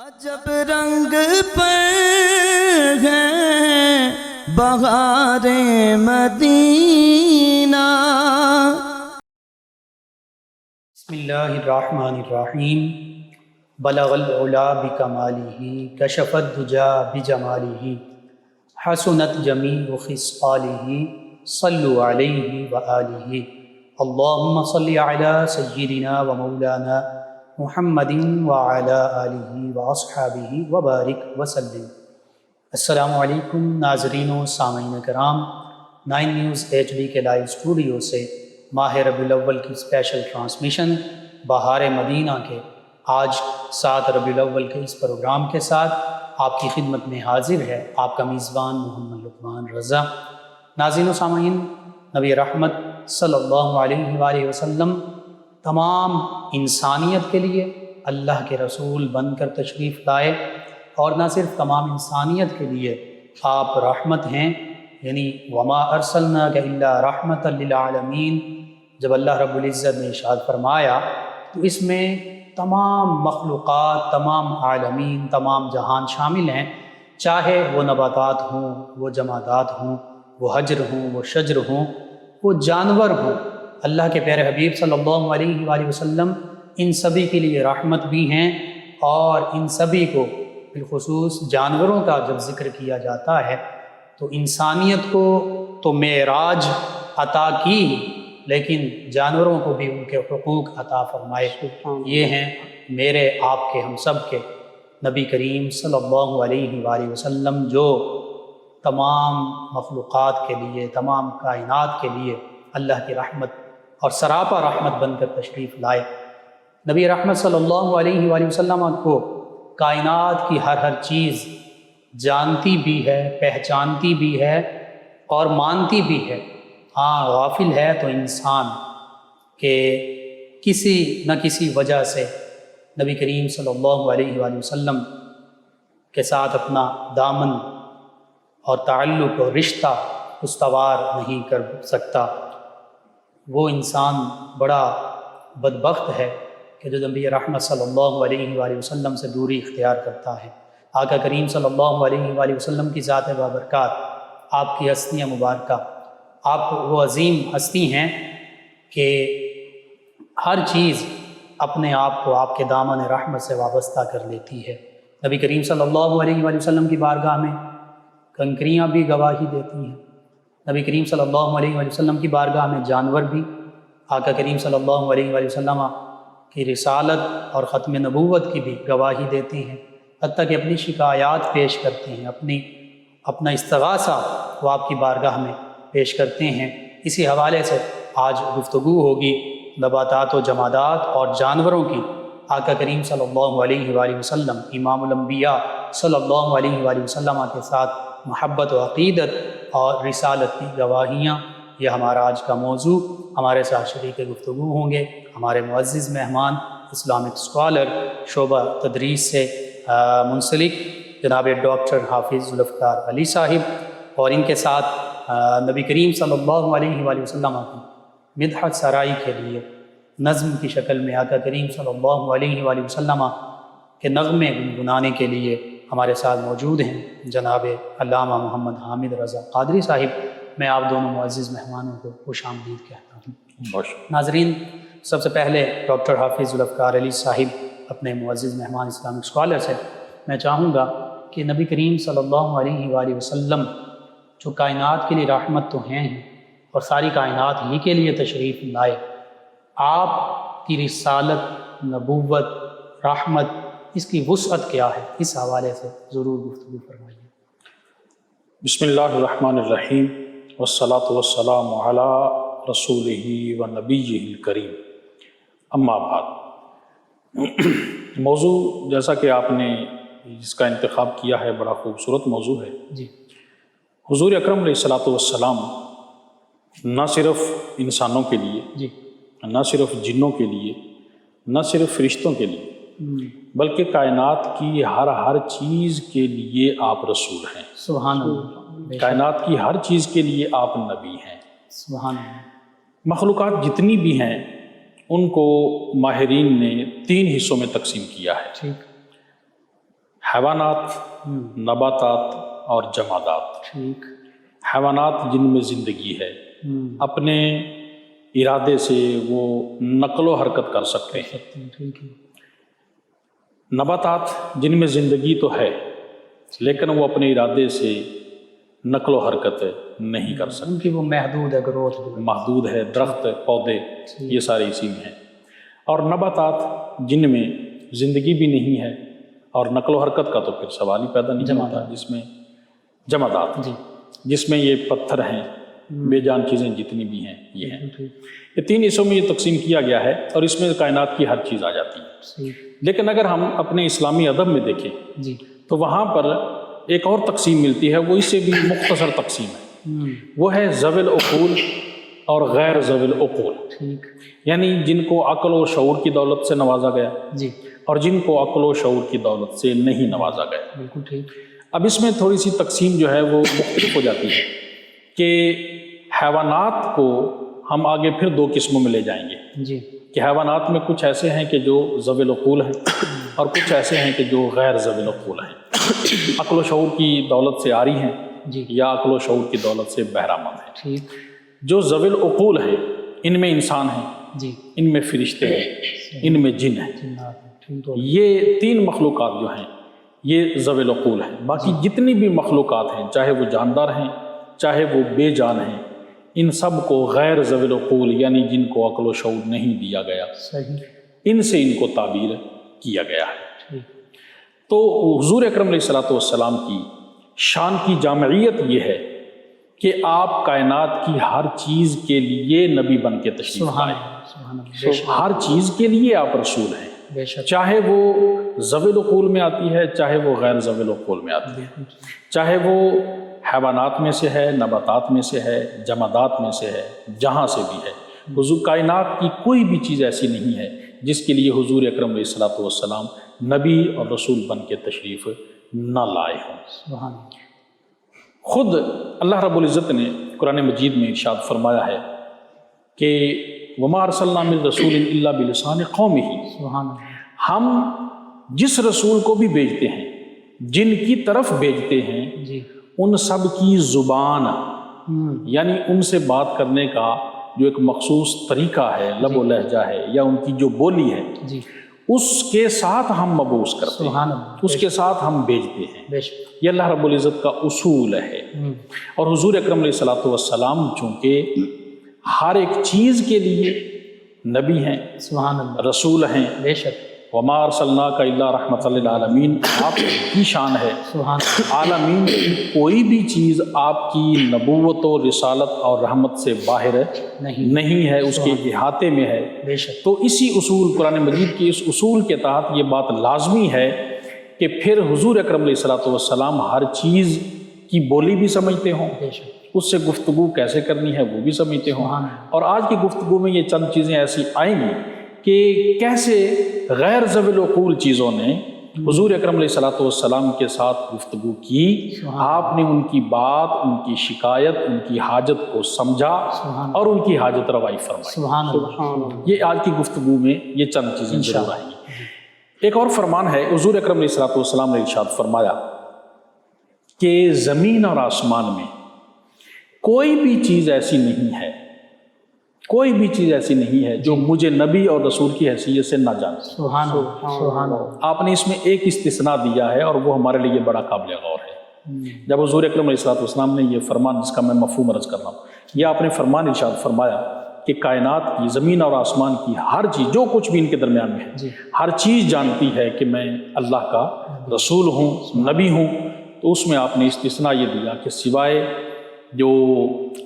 عجب رنگ پر ہے بہار مدینہ۔ بسم اللہ الرحمن الرحیم۔ بلغ العلا بکمالہ، کشف الدجا بجمالہ، حسنت جمیع خصالہ، صلوا علیہ وآلہ۔ اللہم صل علی سیدنا و مولانا محمد وعلی آلہ واصحابہ وبارک وسلم۔ السلام علیکم ناظرین و سامعین کرام، 9 نیوز HD کے لائیو اسٹوڈیو سے ماہ ربیع الاول کی اسپیشل ٹرانسمیشن بہار مدینہ کے آج 7 ربیع الاول کے اس پروگرام کے ساتھ آپ کی خدمت میں حاضر ہے آپ کا میزبان محمد لقمان رضا۔ ناظرین و سامعین، نبی رحمت صلی اللہ علیہ وآلہ وسلم تمام انسانیت کے لیے اللہ کے رسول بن کر تشریف لائے، اور نہ صرف تمام انسانیت کے لیے آپ رحمت ہیں، یعنی وما ارسلناک الا رحمتا للعالمین۔ جب اللہ رب العزت نے ارشاد فرمایا تو اس میں تمام مخلوقات، تمام عالمین، تمام جہان شامل ہیں، چاہے وہ نباتات ہوں، وہ جمادات ہوں، وہ حجر ہوں، وہ شجر ہوں، وہ جانور ہوں۔ اللہ کے پیارے حبیب صلی اللہ علیہ وآلہ وسلم ان سبھی کے لیے رحمت بھی ہیں، اور ان سبھی کو بالخصوص جانوروں کا جب ذکر کیا جاتا ہے تو انسانیت کو تو معراج عطا کی، لیکن جانوروں کو بھی ان کے حقوق عطا فرمائے۔ یہ ہیں میرے آپ کے ہم سب کے نبی کریم صلی اللہ علیہ وآلہ وسلم، جو تمام مخلوقات کے لیے، تمام کائنات کے لیے اللہ کی رحمت اور سراپا رحمت بن کر تشریف لائے۔ نبی رحمت صلی اللہ علیہ وآلہ وسلم کو کائنات کی ہر چیز جانتی بھی ہے، پہچانتی بھی ہے اور مانتی بھی ہے۔ ہاں، غافل ہے تو انسان کہ کسی نہ کسی وجہ سے نبی کریم صلی اللہ علیہ وآلہ وسلم کے ساتھ اپنا دامن اور تعلق اور رشتہ استوار نہیں کر سکتا۔ وہ انسان بڑا بدبخت ہے کہ جو نبی رحمت صلی اللہ علیہ وآلہ وسلم سے دوری اختیار کرتا ہے۔ آقا کریم صلی اللہ علیہ وآلہ وسلم کی ذات بابرکات، آپ کی ہستیاں مبارکہ، آپ وہ عظیم ہستی ہیں کہ ہر چیز اپنے آپ کو آپ کے دامن رحمت سے وابستہ کر لیتی ہے۔ نبی کریم صلی اللہ علیہ وآلہ وسلم کی بارگاہ میں کنکریاں بھی گواہی دیتی ہیں، نبی کریم صلی اللہ علیہ وآلہ وسلم کی بارگاہ میں جانور بھی آقا کریم صلی اللہ علیہ وآلہ وسلم کی رسالت اور ختم نبوت کی بھی گواہی دیتے ہیں، حتیٰ کہ اپنی شکایات پیش کرتے ہیں، اپنا استغاثہ وہ آپ کی بارگاہ میں پیش کرتے ہیں۔ اسی حوالے سے آج گفتگو ہوگی نباتات و جمادات اور جانوروں کی۔ آقا کریم صلی اللہ علیہ وآلہ وسلم امام الانبیاء صلی اللہ علیہ وآلہ وسلم کے ساتھ محبت و عقیدت اور رسالت کی گواہیاں، یہ ہمارا آج کا موضوع۔ ہمارے ساتھ شریک گفتگو ہوں گے ہمارے معزز مہمان، اسلامک اسکالر، شعبہ تدریس سے منسلک جناب ڈاکٹر حافظ ذوالفقار علی صاحب، اور ان کے ساتھ نبی کریم صلی اللہ علیہ وآلہ وسلم کی مدحت سرائی کے لیے نظم کی شکل میں آقا کریم صلی اللہ علیہ وآلہ وسلم کے نغمے گنگنانے کے لیے ہمارے ساتھ موجود ہیں جناب علامہ محمد حامد رضا قادری صاحب۔ میں آپ دونوں معزز مہمانوں کو خوش آمدید کہتا ہوں۔ ناظرین، سب سے پہلے ڈاکٹر حافظ ذوالفقار علی صاحب اپنے معزز مہمان اسلامک اسکالر سے میں چاہوں گا کہ نبی کریم صلی اللہ علیہ وآلہ وسلم جو کائنات کے لیے رحمت تو ہیں اور ساری کائنات ہی کے لیے تشریف لائے، آپ کی رسالت، نبوت، رحمت، اس کی وسعت کیا ہے، اس حوالے سے ضرور گفتگو فرمائیے۔ بسم اللہ الرحمن الرحیم، والصلاة والسلام علی رسولہ و نبیہ الکریم، اما بعد۔ موضوع جیسا کہ آپ نے جس کا انتخاب کیا ہے بڑا خوبصورت موضوع ہے۔ جی، حضور اکرم علیہ الصلاۃ والسلام نہ صرف انسانوں کے لیے، جی، نہ صرف جنوں کے لیے، نہ صرف فرشتوں کے لیے، بلکہ کائنات کی ہر چیز کے لیے آپ رسول ہیں۔ سبحان اللہ۔ کائنات کی ہر چیز کے لیے آپ نبی ہیں۔ سبحان اللہ۔ مخلوقات جتنی بھی ہیں ان کو ماہرین نے 3 حصوں میں تقسیم کیا ہے۔ ٹھیک۔ حیوانات، نباتات اور جمادات۔ ٹھیک۔ حیوانات جن میں زندگی ہے، اپنے ارادے سے وہ نقل و حرکت کر سکتے ہیں۔ ٹھیک ہے۔ نباتات جن میں زندگی تو ہے لیکن وہ اپنے ارادے سے نقل و حرکت نہیں کر سکتے، ان کی وہ محدود ہے، گروتھ محدود ہے، درخت پودے یہ سارے اسی میں ہیں۔ اور نباتات جن میں زندگی بھی نہیں ہے اور نقل و حرکت کا تو پھر سوال ہی پیدا نہیں ہوتا، جس میں جمادات جس میں یہ پتھر ہیں، بے جان چیزیں جتنی بھی ہیں یہ ہیں۔ یہ تین حصوں میں یہ تقسیم کیا گیا ہے اور اس میں کائنات کی ہر چیز آ جاتی ہے۔ لیکن اگر ہم اپنے اسلامی ادب میں دیکھیں تو وہاں پر ایک اور تقسیم ملتی ہے، وہ اس سے بھی مختصر تقسیم ہے، وہ ہے ذوی العقول اور غیر ذوی العقول، یعنی جن کو عقل و شعور کی دولت سے نوازا گیا اور جن کو عقل و شعور کی دولت سے نہیں نوازا گیا۔ بالکل ٹھیک۔ اب اس میں تھوڑی سی تقسیم جو ہے وہ مختلف ہو جاتی ہے کہ حیوانات کو ہم آگے پھر دو قسموں میں لے جائیں گے کہ حیوانات میں کچھ ایسے ہیں کہ جو ذوی العقول ہیں اور کچھ ایسے ہیں کہ جو غیر ذوی العقول ہیں، عقل و شعور کی دولت سے عاری ہیں یا عقل و شعور کی دولت سے بہرہ مند ہیں۔ جو ذوی العقول ہیں ان میں انسان ہیں، ان میں فرشتے ہیں، ان میں جن ہیں، یہ تین مخلوقات جو ہیں یہ ذوی العقول ہیں۔ باقی جتنی بھی مخلوقات ہیں، چاہے وہ جاندار ہیں چاہے وہ بے جان ہیں، ان سب کو غیر ذوی العقول یعنی جن کو عقل و شعور نہیں دیا گیا، ان سے ان کو تعبیر کیا گیا ہے۔ تو حضور اکرم علیہ الصلوۃ والسلام کی شان کی جامعیت یہ ہے کہ آپ کائنات کی ہر چیز کے لیے نبی بن کے تشریف لائے، ہر چیز کے لیے آپ رسول ہیں، چاہے وہ ذوی العقول میں آتی ہے چاہے وہ غیر ذوی العقول میں آتی ہے، چاہے وہ حیوانات میں سے ہے، نباتات میں سے ہے، جمادات میں سے ہے، جہاں سے بھی ہے۔ حضور کائنات کی کوئی بھی چیز ایسی نہیں ہے جس کے لیے حضور اکرم علیہ الصلوۃ والسلام نبی اور رسول بن کے تشریف نہ لائے ہوں۔ خود اللہ رب العزت نے قرآن مجید میں ارشاد فرمایا ہے کہ وَمَا أَرْسَلْنَا مِن رَسُولٍ إِلَّا بِلِسَانِ قَوْمِهِ، ہم جس رسول کو بھی بھیجتے ہیں، جن کی طرف بھیجتے ہیں، ان سب کی زبان یعنی ان سے بات کرنے کا جو ایک مخصوص طریقہ ہے، لب و لہجہ ہے یا ان کی جو بولی ہے، اس کے ساتھ ہم مبعوث کرتے ہیں، اس کے ساتھ ہم بھیجتے ہیں۔ یہ اللہ رب العزت کا اصول ہے۔ اور حضور اکرم علیہ الصلوۃ والسلام چونکہ ہر ایک چیز کے لیے نبی ہیں، رسول ہیں، وَمَا أَرْسَلْنَاكَ إِلَّا رَحْمَةً لِلْعَالَمِينَ، آپ کی شان ہے عالمین کی کوئی بھی چیز آپ کی نبوت و رسالت اور رحمت سے باہر نہیں ہے، اس کے احاطے میں ہے۔ تو اسی اصول قرآن مجید کے اس اصول کے تحت یہ بات لازمی ہے کہ پھر حضور اکرم علیہ الصلوۃ والسلام ہر چیز کی بولی بھی سمجھتے ہوں، اس سے گفتگو کیسے کرنی ہے وہ بھی سمجھتے ہوں۔ اور آج کی گفتگو میں یہ چند چیزیں ایسی آئیں گی کہ کیسے غیر ذوی العقول چیزوں نے حضور اکرم علیہ الصلوۃ والسلام کے ساتھ گفتگو کی، آپ نے ان کی بات، ان کی شکایت، ان کی حاجت کو سمجھا اور ان کی حاجت روائی فرمائی۔ یہ آج کی گفتگو میں یہ چند چیزیں ضرور آئیں گی۔ ایک اور فرمان ہے، حضور اکرم علیہ الصلوۃ والسلام نے ارشاد فرمایا کہ زمین اور آسمان میں کوئی بھی چیز ایسی نہیں ہے، کوئی بھی چیز ایسی نہیں ہے جو مجھے نبی اور رسول کی حیثیت سے نہ جانتی۔ سبحان اللہ۔ آپ نے اس میں ایک استثناء دیا ہے اور وہ ہمارے لیے بڑا قابل غور ہے۔ جب حضور اکرم علیہ الصلوۃ والسلام نے یہ فرمان، جس کا میں مفہوم عرض کر رہا ہوں، یہ آپ نے فرمان ارشاد فرمایا کہ کائنات کی، زمین اور آسمان کی ہر چیز، جو کچھ بھی ان کے درمیان میں ہے، ہر چیز جانتی ہے کہ میں اللہ کا رسول ہوں، نبی ہوں۔ تو اس میں آپ نے استثناء یہ دیا کہ سوائے جو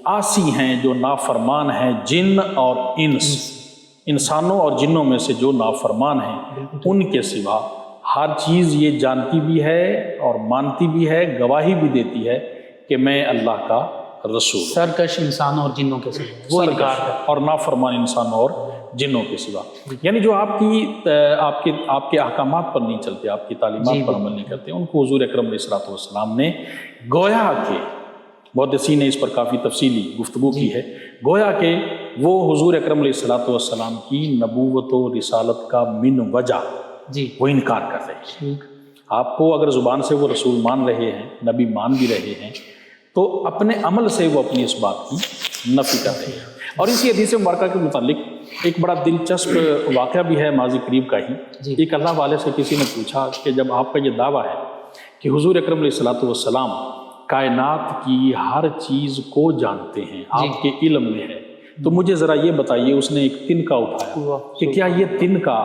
عاصی ہیں، جو نافرمان ہیں، جن اور انس، انسانوں اور جنوں میں سے جو نافرمان ہیں، ان کے سوا ہر چیز یہ جانتی بھی ہے اور مانتی بھی ہے، گواہی بھی دیتی ہے کہ میں اللہ کا رسول ہوں۔ سرکش انسانوں اور جنوں کے سوا وہ انکار ہے، اور نافرمان انسانوں اور جنوں کے سوا، یعنی جو آپ کے احکامات پر نہیں چلتے، آپ کی تعلیمات پر عمل نہیں کرتے، ان کو حضور اکرم علیہ الصلوۃ والسلام نے گویا کہ، محدثین نے اس پر کافی تفصیلی گفتگو کی ہے، گویا کہ وہ حضور اکرم علیہ الصلوۃ والسلام کی نبوت و رسالت کا من وجہ وہ انکار کر رہے ہیں۔ آپ کو اگر زبان سے وہ رسول مان رہے ہیں، نبی مان بھی رہے ہیں، تو اپنے عمل سے وہ اپنی اس بات کی نفی کر رہے ہیں۔ اور اسی حدیث مبارکہ کے متعلق ایک بڑا دلچسپ واقعہ بھی ہے ماضی قریب کا ہی۔ ایک اللہ والے سے کسی نے پوچھا کہ جب آپ کا یہ دعویٰ ہے کہ حضور اکرم علیہ الصلوۃ والسلام کائنات کی ہر چیز کو جانتے ہیں، آپ کے علم میں ہے، تو مجھے ذرا یہ بتائیے، اس نے ایک تنکا اٹھایا کہ کیا یہ تنکا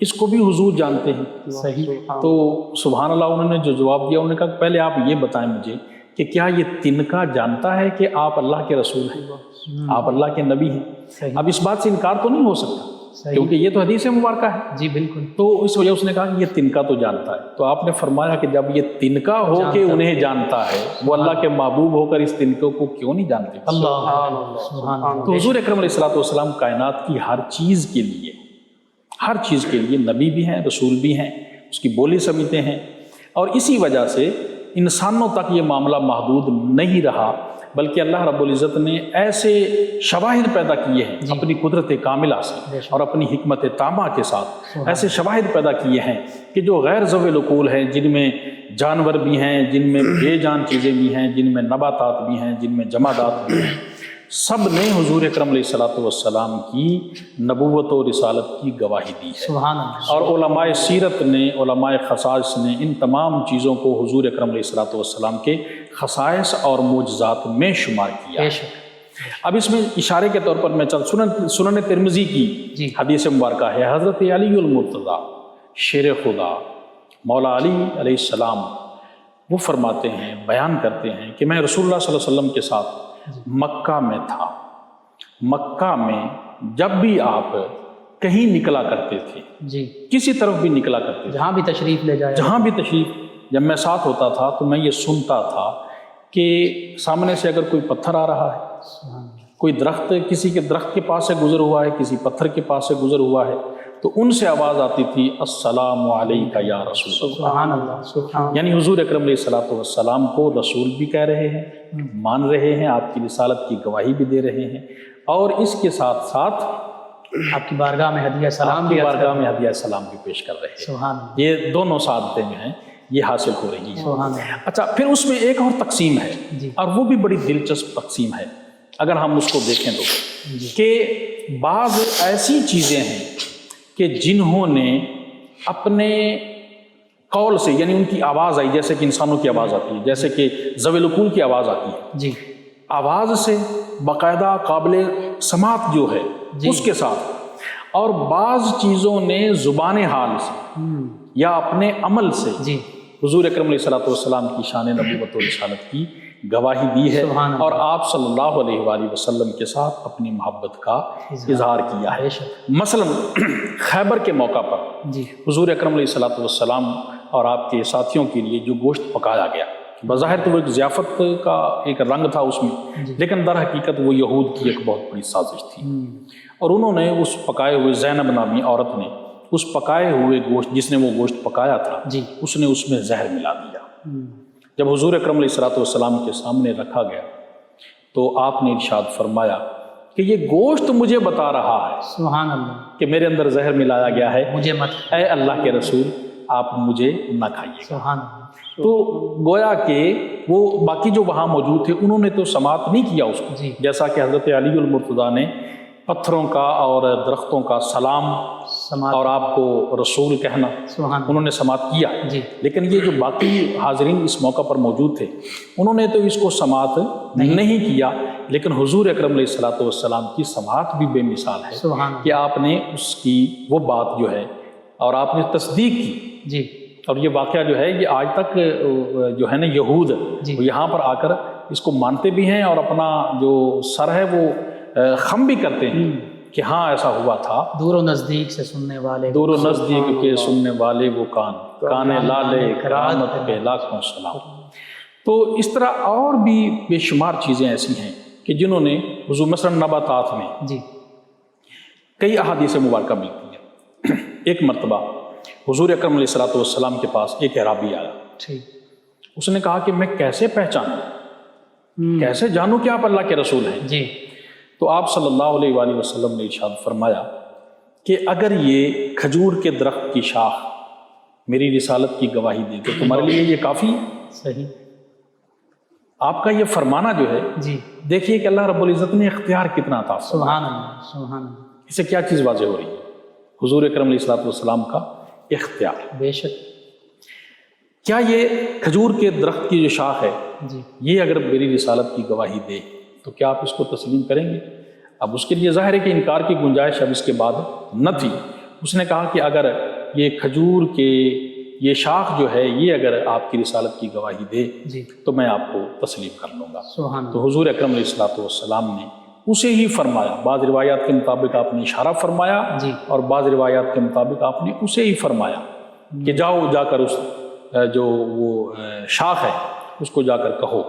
اس کو بھی حضور جانتے ہیں؟ صحیح۔ تو سبحان اللہ، انہوں نے جو جواب دیا، انہوں نے کہا کہ پہلے آپ یہ بتائیں مجھے کہ کیا یہ تنکا جانتا ہے کہ آپ اللہ کے رسول ہیں، آپ اللہ کے نبی ہیں؟ اب اس بات سے انکار تو نہیں ہو سکتا کیونکہ یہ تو حدیث مبارکہ ہے۔ جی بالکل۔ تو اس وجہ اس نے کہا کہ یہ تنکا تو جانتا ہے۔ تو آپ نے فرمایا کہ جب یہ تنکا ہو کے انہیں جانتا ہے، وہ اللہ کے محبوب ہو کر اس تنکے کو کیوں نہیں جانتے؟ تو حضور اکرم علیہ الصلوۃ والسلام کائنات کی ہر چیز کے لیے، ہر چیز کے لیے نبی بھی ہیں، رسول بھی ہیں، اس کی بولی سمجھتے ہیں، اور اسی وجہ سے انسانوں تک یہ معاملہ محدود نہیں رہا، بلکہ اللہ رب العزت نے ایسے شواہد پیدا کیے ہیں اپنی قدرت کاملہ سے اور اپنی حکمت تامہ کے ساتھ، ایسے شواہد پیدا کیے ہیں کہ جو غیر ذوی العقول ہیں، جن میں جانور بھی ہیں، جن میں بے جان چیزیں بھی ہیں، جن میں نباتات بھی ہیں، جن میں جمادات بھی ہیں، سب نے حضور اکرم علیہ الصلوۃ والسلام کی نبوت و رسالت کی گواہی دی ہے۔ سبحان اللہ۔ اور علماء سیرت نے، علماء خصائص نے ان تمام چیزوں کو حضور اکرم علیہ الصلوۃ والسلام کے خصائص اور معجزات میں شمار کیا ہے۔ اب اس میں اشارے کے طور پر میں سنن ترمذی کی حدیث مبارکہ ہے، حضرت علی المرتضیٰ شیر خدا مولا علی علیہ السلام وہ فرماتے ہیں، بیان کرتے ہیں کہ میں رسول اللہ صلی اللہ علیہ وسلم کے ساتھ مکہ میں تھا۔ مکہ میں جب بھی آپ کہیں نکلا کرتے تھے، کسی طرف بھی نکلا کرتے تھے، جہاں بھی تشریف لے جائے، جہاں بھی تشریف، جب میں ساتھ ہوتا تھا تو میں یہ سنتا تھا کہ سامنے سے اگر کوئی پتھر آ رہا ہے، کوئی درخت، کسی کے درخت کے پاس سے گزر ہوا ہے، کسی پتھر کے پاس سے گزر ہوا ہے، تو ان سے آواز آتی تھی السلام علیکہ یا رسول اللہ۔ سبحان اللہ، سبحان اللہ۔ یعنی حضور اکرم علیہ الصلوۃ والسلام کو رسول بھی کہہ رہے ہیں، مان رہے ہیں، آپ کی رسالت کی گواہی بھی دے رہے ہیں، اور اس کے ساتھ ساتھ آپ کی بارگاہ میں ہدیہ سلام کی بارگاہ میں ہدیہ سلام بھی پیش کر رہے ہیں۔ سبحان اللہ۔ یہ دونوں سعادتیں جو ہیں یہ حاصل ہو رہی ہیں۔ سبحان اللہ۔ اچھا، پھر اس میں ایک اور تقسیم ہے، اور وہ بھی بڑی دلچسپ تقسیم ہے اگر ہم اس کو دیکھیں تو، کہ بعض ایسی چیزیں ہیں کہ جنہوں نے اپنے قول سے، یعنی ان کی آواز آئی، جیسے کہ انسانوں کی آواز آتی ہے، جیسے کہ ذوی العقول کی آواز آتی ہے، آواز سے باقاعدہ قابل سماعت جو ہے اس کے ساتھ، اور بعض چیزوں نے زبان حال سے یا اپنے عمل سے حضور اکرم علیہ الصلوۃ والسلام کی شان نبوت و رسالت کی گواہی دی ہے، اور آپ صلی اللہ علیہ وآلہ وسلم کے ساتھ اپنی محبت کا اظہار کیا ہے۔ مثلا خیبر کے موقع پر حضور اکرم علیہ الصلوۃ والسلام اور آپ کے ساتھیوں کے لیے جو گوشت پکایا گیا، بظاہر تو وہ ایک ضیافت کا ایک رنگ تھا اس میں، لیکن در حقیقت وہ یہود کی ایک بہت بڑی سازش تھی، اور انہوں نے اس پکائے ہوئے، زینب نامی عورت نے اس پکائے ہوئے گوشت، جس نے وہ گوشت پکایا تھا، اس نے اس میں زہر ملا دیا۔ جب حضور اکرم علیہ الصلوۃ والسلام کے سامنے رکھا گیا تو آپ نے ارشاد فرمایا کہ یہ گوشت مجھے بتا رہا ہے، سبحان اللہ، کہ میرے اندر زہر ملایا گیا ہے، مجھے مت، اے اللہ کے رسول آپ مجھے نہ کھائیے۔ سبحان اللہ۔ تو گویا کہ وہ باقی جو وہاں موجود تھے انہوں نے تو سماعت نہیں کیا اس کو، جیسا کہ حضرت علی المرتضیٰ نے پتھروں کا اور درختوں کا سلام اور آپ کو رسول کہنا انہوں نے سماعت کیا، لیکن یہ جو باقی حاضرین اس موقع پر موجود تھے انہوں نے تو اس کو سماعت نہیں کیا، لیکن حضور اکرم علیہ الصلوۃ والسلام کی سماعت بھی بے مثال ہے کہ آپ نے اس کی وہ بات جو ہے اور آپ نے تصدیق کی۔ اور یہ واقعہ جو ہے یہ آج تک جو ہے نا یہود وہ یہاں پر آ کر اس کو مانتے بھی ہیں اور اپنا جو سر ہے وہ خم بھی کرتے ہیں کہ ہاں ایسا ہوا تھا۔ دور و نزدیک سے سننے والے، دور و نزدیک کے سننے والے وہ کان لالے کرامت پہ لاکھوں سلام۔ تو اس طرح اور بھی بے شمار چیزیں ایسی ہیں کہ جنہوں نے حضور، مثلا نباتات میں کئی احادیث مبارکہ ملتی ہیں۔ ایک مرتبہ حضور اکرم علیہ الصلوۃ والسلام کے پاس ایک اعرابی آیا، اس نے کہا کہ میں کیسے پہچانوں، کیسے جانوں کہ آپ اللہ کے رسول ہیں؟ تو آپ صلی اللہ علیہ وآلہ وسلم نے ارشاد فرمایا کہ اگر یہ کھجور کے درخت کی شاخ میری رسالت کی گواہی دے تو تمہارے لیے یہ کافی ہے. صحیح. آپ کا یہ فرمانا جو ہے جی دیکھیے کہ اللہ رب العزت نے اختیار کتنا عطا فرمایا. سبحان اللہ سبحان اللہ. اس سے کیا چیز واضح ہو رہی ہے؟ حضور اکرم علیہ الصلوۃ والسلام کا اختیار. بے شک. کیا یہ کھجور کے درخت کی جو شاخ ہے جی یہ اگر میری رسالت کی گواہی دے تو کیا آپ اس کو تسلیم کریں گے؟ اب اس کے لیے ظاہر ہے کہ انکار کی گنجائش اب اس کے بعد نہ تھی. اس نے کہا کہ اگر یہ کھجور کے یہ شاخ جو ہے یہ اگر آپ کی رسالت کی گواہی دے جی تو میں آپ کو تسلیم کر لوں گا. سبحان اللہ. تو حضور اکرم علیہ الصلوۃ والسلام نے اسے ہی فرمایا. بعض روایات کے مطابق آپ نے اشارہ فرمایا جی اور بعض روایات کے مطابق آپ نے اسے ہی فرمایا کہ جاؤ جا کر اس جو وہ شاخ ہے اس کو جا کر کہو.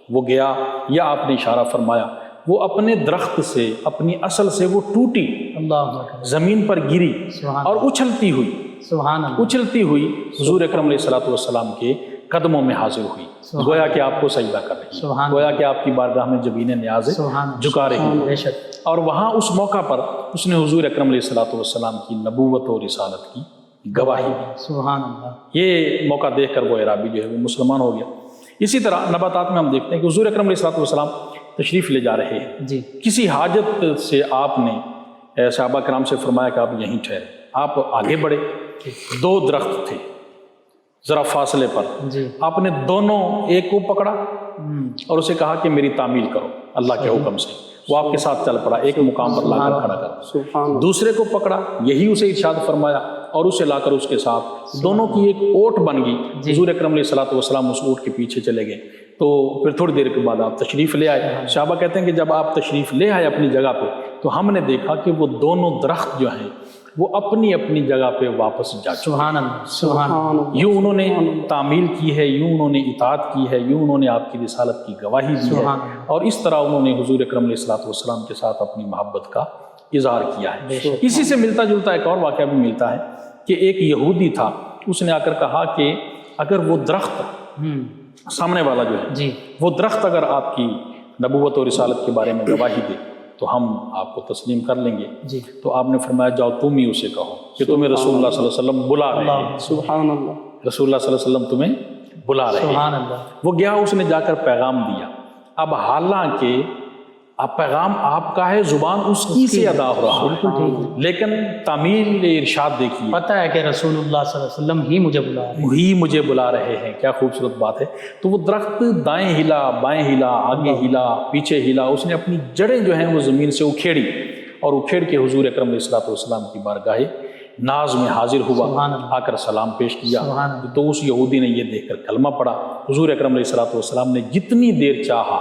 وہ گیا یا آپ نے اشارہ فرمایا وہ اپنے درخت سے اپنی اصل سے وہ ٹوٹی اللہ اکبر. زمین پر گری سبحان اور اچھلتی ہوئی سبحان اللہ. اچھلتی ہوئی حضور اکرم علیہ الصلوۃ والسلام کے قدموں میں حاضر ہوئی. گویا کہ آپ کو سجدہ کر رہی ہے, سبحان گویا کہ آپ کی بارگاہ میں جبین نیاز سبحان اللہ. جھکا رہی ہے. بے شک. اور وہاں اس موقع پر اس نے حضور اکرم علیہ الصلوۃ والسلام کی نبوت اور رسالت کی گواہی دی. سبحان اللہ. یہ موقع دیکھ کر وہ اعرابی جو ہے وہ مسلمان ہو گیا. اسی طرح نباتات میں ہم دیکھتے ہیں کہ حضور اکرم علیہ الصلوۃ والسلام تشریف لے جا رہے ہیں. جی کسی حاجت سے آپ نے صحابہ کرام سے فرمایا کہ آپ یہیں ٹھہرے. آپ آگے بڑھے, 2 درخت تھے ذرا فاصلے پر. جی آپ نے دونوں ایک کو پکڑا اور اسے کہا کہ میری تعمیل کرو اللہ کے حکم سے. وہ آپ کے ساتھ چل پڑا, ایک مقام پر لا کر کھڑا کر. دوسرے کو پکڑا, یہی اسے ارشاد فرمایا اور اسے لا کر اس کے ساتھ دونوں کی ایک اوٹ بن گئی. حضور اکرم علیہ الصلوۃ والسلام اس اوٹ کے پیچھے چلے گئے. تو پھر تھوڑی دیر کے بعد آپ تشریف لے آئے. صحابہ کہتے ہیں کہ جب آپ تشریف لے آئے اپنی جگہ پہ تو ہم نے دیکھا کہ وہ دونوں درخت جو ہیں وہ اپنی اپنی جگہ پہ واپس جا چکے. سبحان اللہ سبحان اللہ. ہے. یوں انہوں نے تعمیل کی ہے, یوں انہوں نے اطاعت کی ہے, یوں انہوں نے آپ کی رسالت کی گواہی دی ہے اور اس طرح انہوں نے حضور اکرم علیہ الصلوۃ والسلام کے ساتھ اپنی محبت کا اظہار کیا ہے. اسی سے ملتا جلتا ایک اور واقعہ بھی ملتا ہے کہ ایک یہودی تھا, اس نے آ کر کہا کہ اگر وہ درخت سامنے والا جو ہے جی وہ درخت اگر آپ کی نبوت اور رسالت کے بارے میں گواہی دے تو ہم آپ کو تسلیم کر لیں گے. جی تو آپ نے فرمایا جاؤ تم ہی اسے کہو کہ تمہیں رسول اللہ صلی اللہ علیہ وسلم بلا رہے ہیں. سبحان اللہ. رسول اللہ صلی اللہ علیہ وسلم تمہیں بلا رہے ہیں. سبحان اللہ. وہ گیا, اس نے جا کر پیغام دیا. اب حالانکہ اب پیغام آپ کا ہے, زبان اس کی سے ادا ہو رہا ہے, لیکن تعمیل ارشاد دیکھیے, پتہ ہے کہ رسول اللہ صلی اللہ علیہ وسلم ہی مجھے بلا رہے ہیں. وہی مجھے بلا رہے ہیں. کیا خوبصورت بات ہے. تو وہ درخت دائیں ہلا, بائیں ہلا, آگے ہلا, پیچھے ہلا. اس نے اپنی جڑیں جو ہیں وہ زمین سے اکھیڑی اور اکھیڑ کے حضور اکرم علیہ الصلوۃ والسلام کی بارگاہ ناز میں حاضر ہوا, آ کر سلام پیش کیا. تو اس یہودی نے یہ دیکھ کر کلمہ پڑھا. حضور اکرم علیہ الصلوۃ والسلام نے جتنی دیر چاہا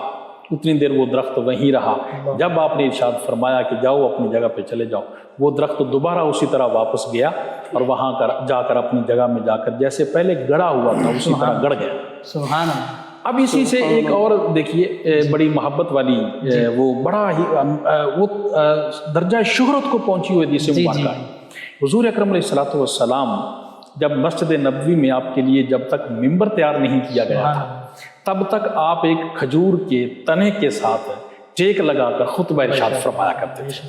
اتنی دیر وہ درخت وہیں رہا. جب آپ نے ارشاد فرمایا کہ جاؤ اپنی جگہ پہ چلے جاؤ, وہ درخت دوبارہ اسی طرح واپس گیا اور وہاں جا کر اپنی جگہ میں جا کر جیسے پہلے گڑا ہوا تھا اسی طرح گڑ گیا. سبحان اللہ. اب اسی سے ایک اور دیکھیے بڑی محبت والی وہ بڑا ہی وہ درجہ شہرت کو پہنچی ہوئی حدیث مبارکہ ہے. حضور اکرم علیہ الصلوۃ والسلام جب مسجد نبوی میں آپ کے لیے جب تک ممبر تیار نہیں کیا گیا تھا تب تک آپ ایک کھجور کے تنے کے ساتھ ٹیک لگا کر خطبہ ارشاد فرمایا کرتے تھے.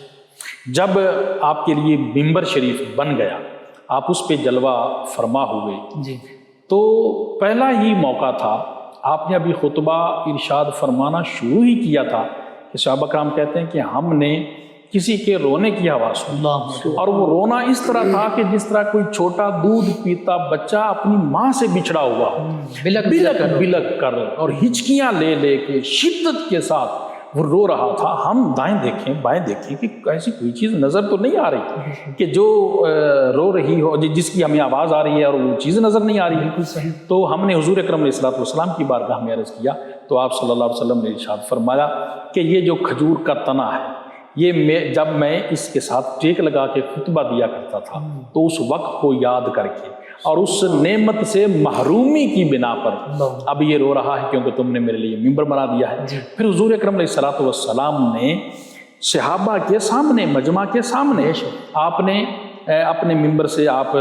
جب آپ کے لیے ممبر شریف بن گیا, آپ اس پہ جلوہ فرما ہوئے, جی تو پہلا ہی موقع تھا, آپ نے ابھی خطبہ ارشاد فرمانا شروع ہی کیا تھا کہ صحابہ کرام کہتے ہیں کہ ہم نے کسی کے رونے کی آواز سنی, اور وہ رونا اس طرح تھا کہ جس طرح کوئی چھوٹا دودھ پیتا بچہ اپنی ماں سے بچڑا ہوا, بلک بلک کر اور ہچکیاں لے لے کے شدت کے ساتھ وہ رو رہا تھا. ہم دائیں دیکھیں بائیں دیکھیں کہ ایسی کوئی چیز نظر تو نہیں آ رہی کہ جو رو رہی ہو, جس کی ہمیں آواز آ رہی ہے اور وہ چیز نظر نہیں آ رہی ہے. تو ہم نے حضور اکرم علیہ الصلوۃ والسلام کی بارگاہ میں عرض کیا تو آپ صلی اللہ علیہ وسلم نے ارشاد فرمایا کہ یہ جو کھجور کا تنا ہے یہ جب میں اس کے ساتھ ٹیک لگا کے خطبہ دیا کرتا تھا تو اس وقت کو یاد کر کے اور اس نعمت سے محرومی کی بنا پر اب یہ رو رہا ہے کیونکہ تم نے میرے لیے ممبر بنا دیا ہے. پھر حضور اکرم علیہ الصلوۃ والسلام نے صحابہ کے سامنے, مجمع کے سامنے, آپ نے اپنے ممبر سے آپ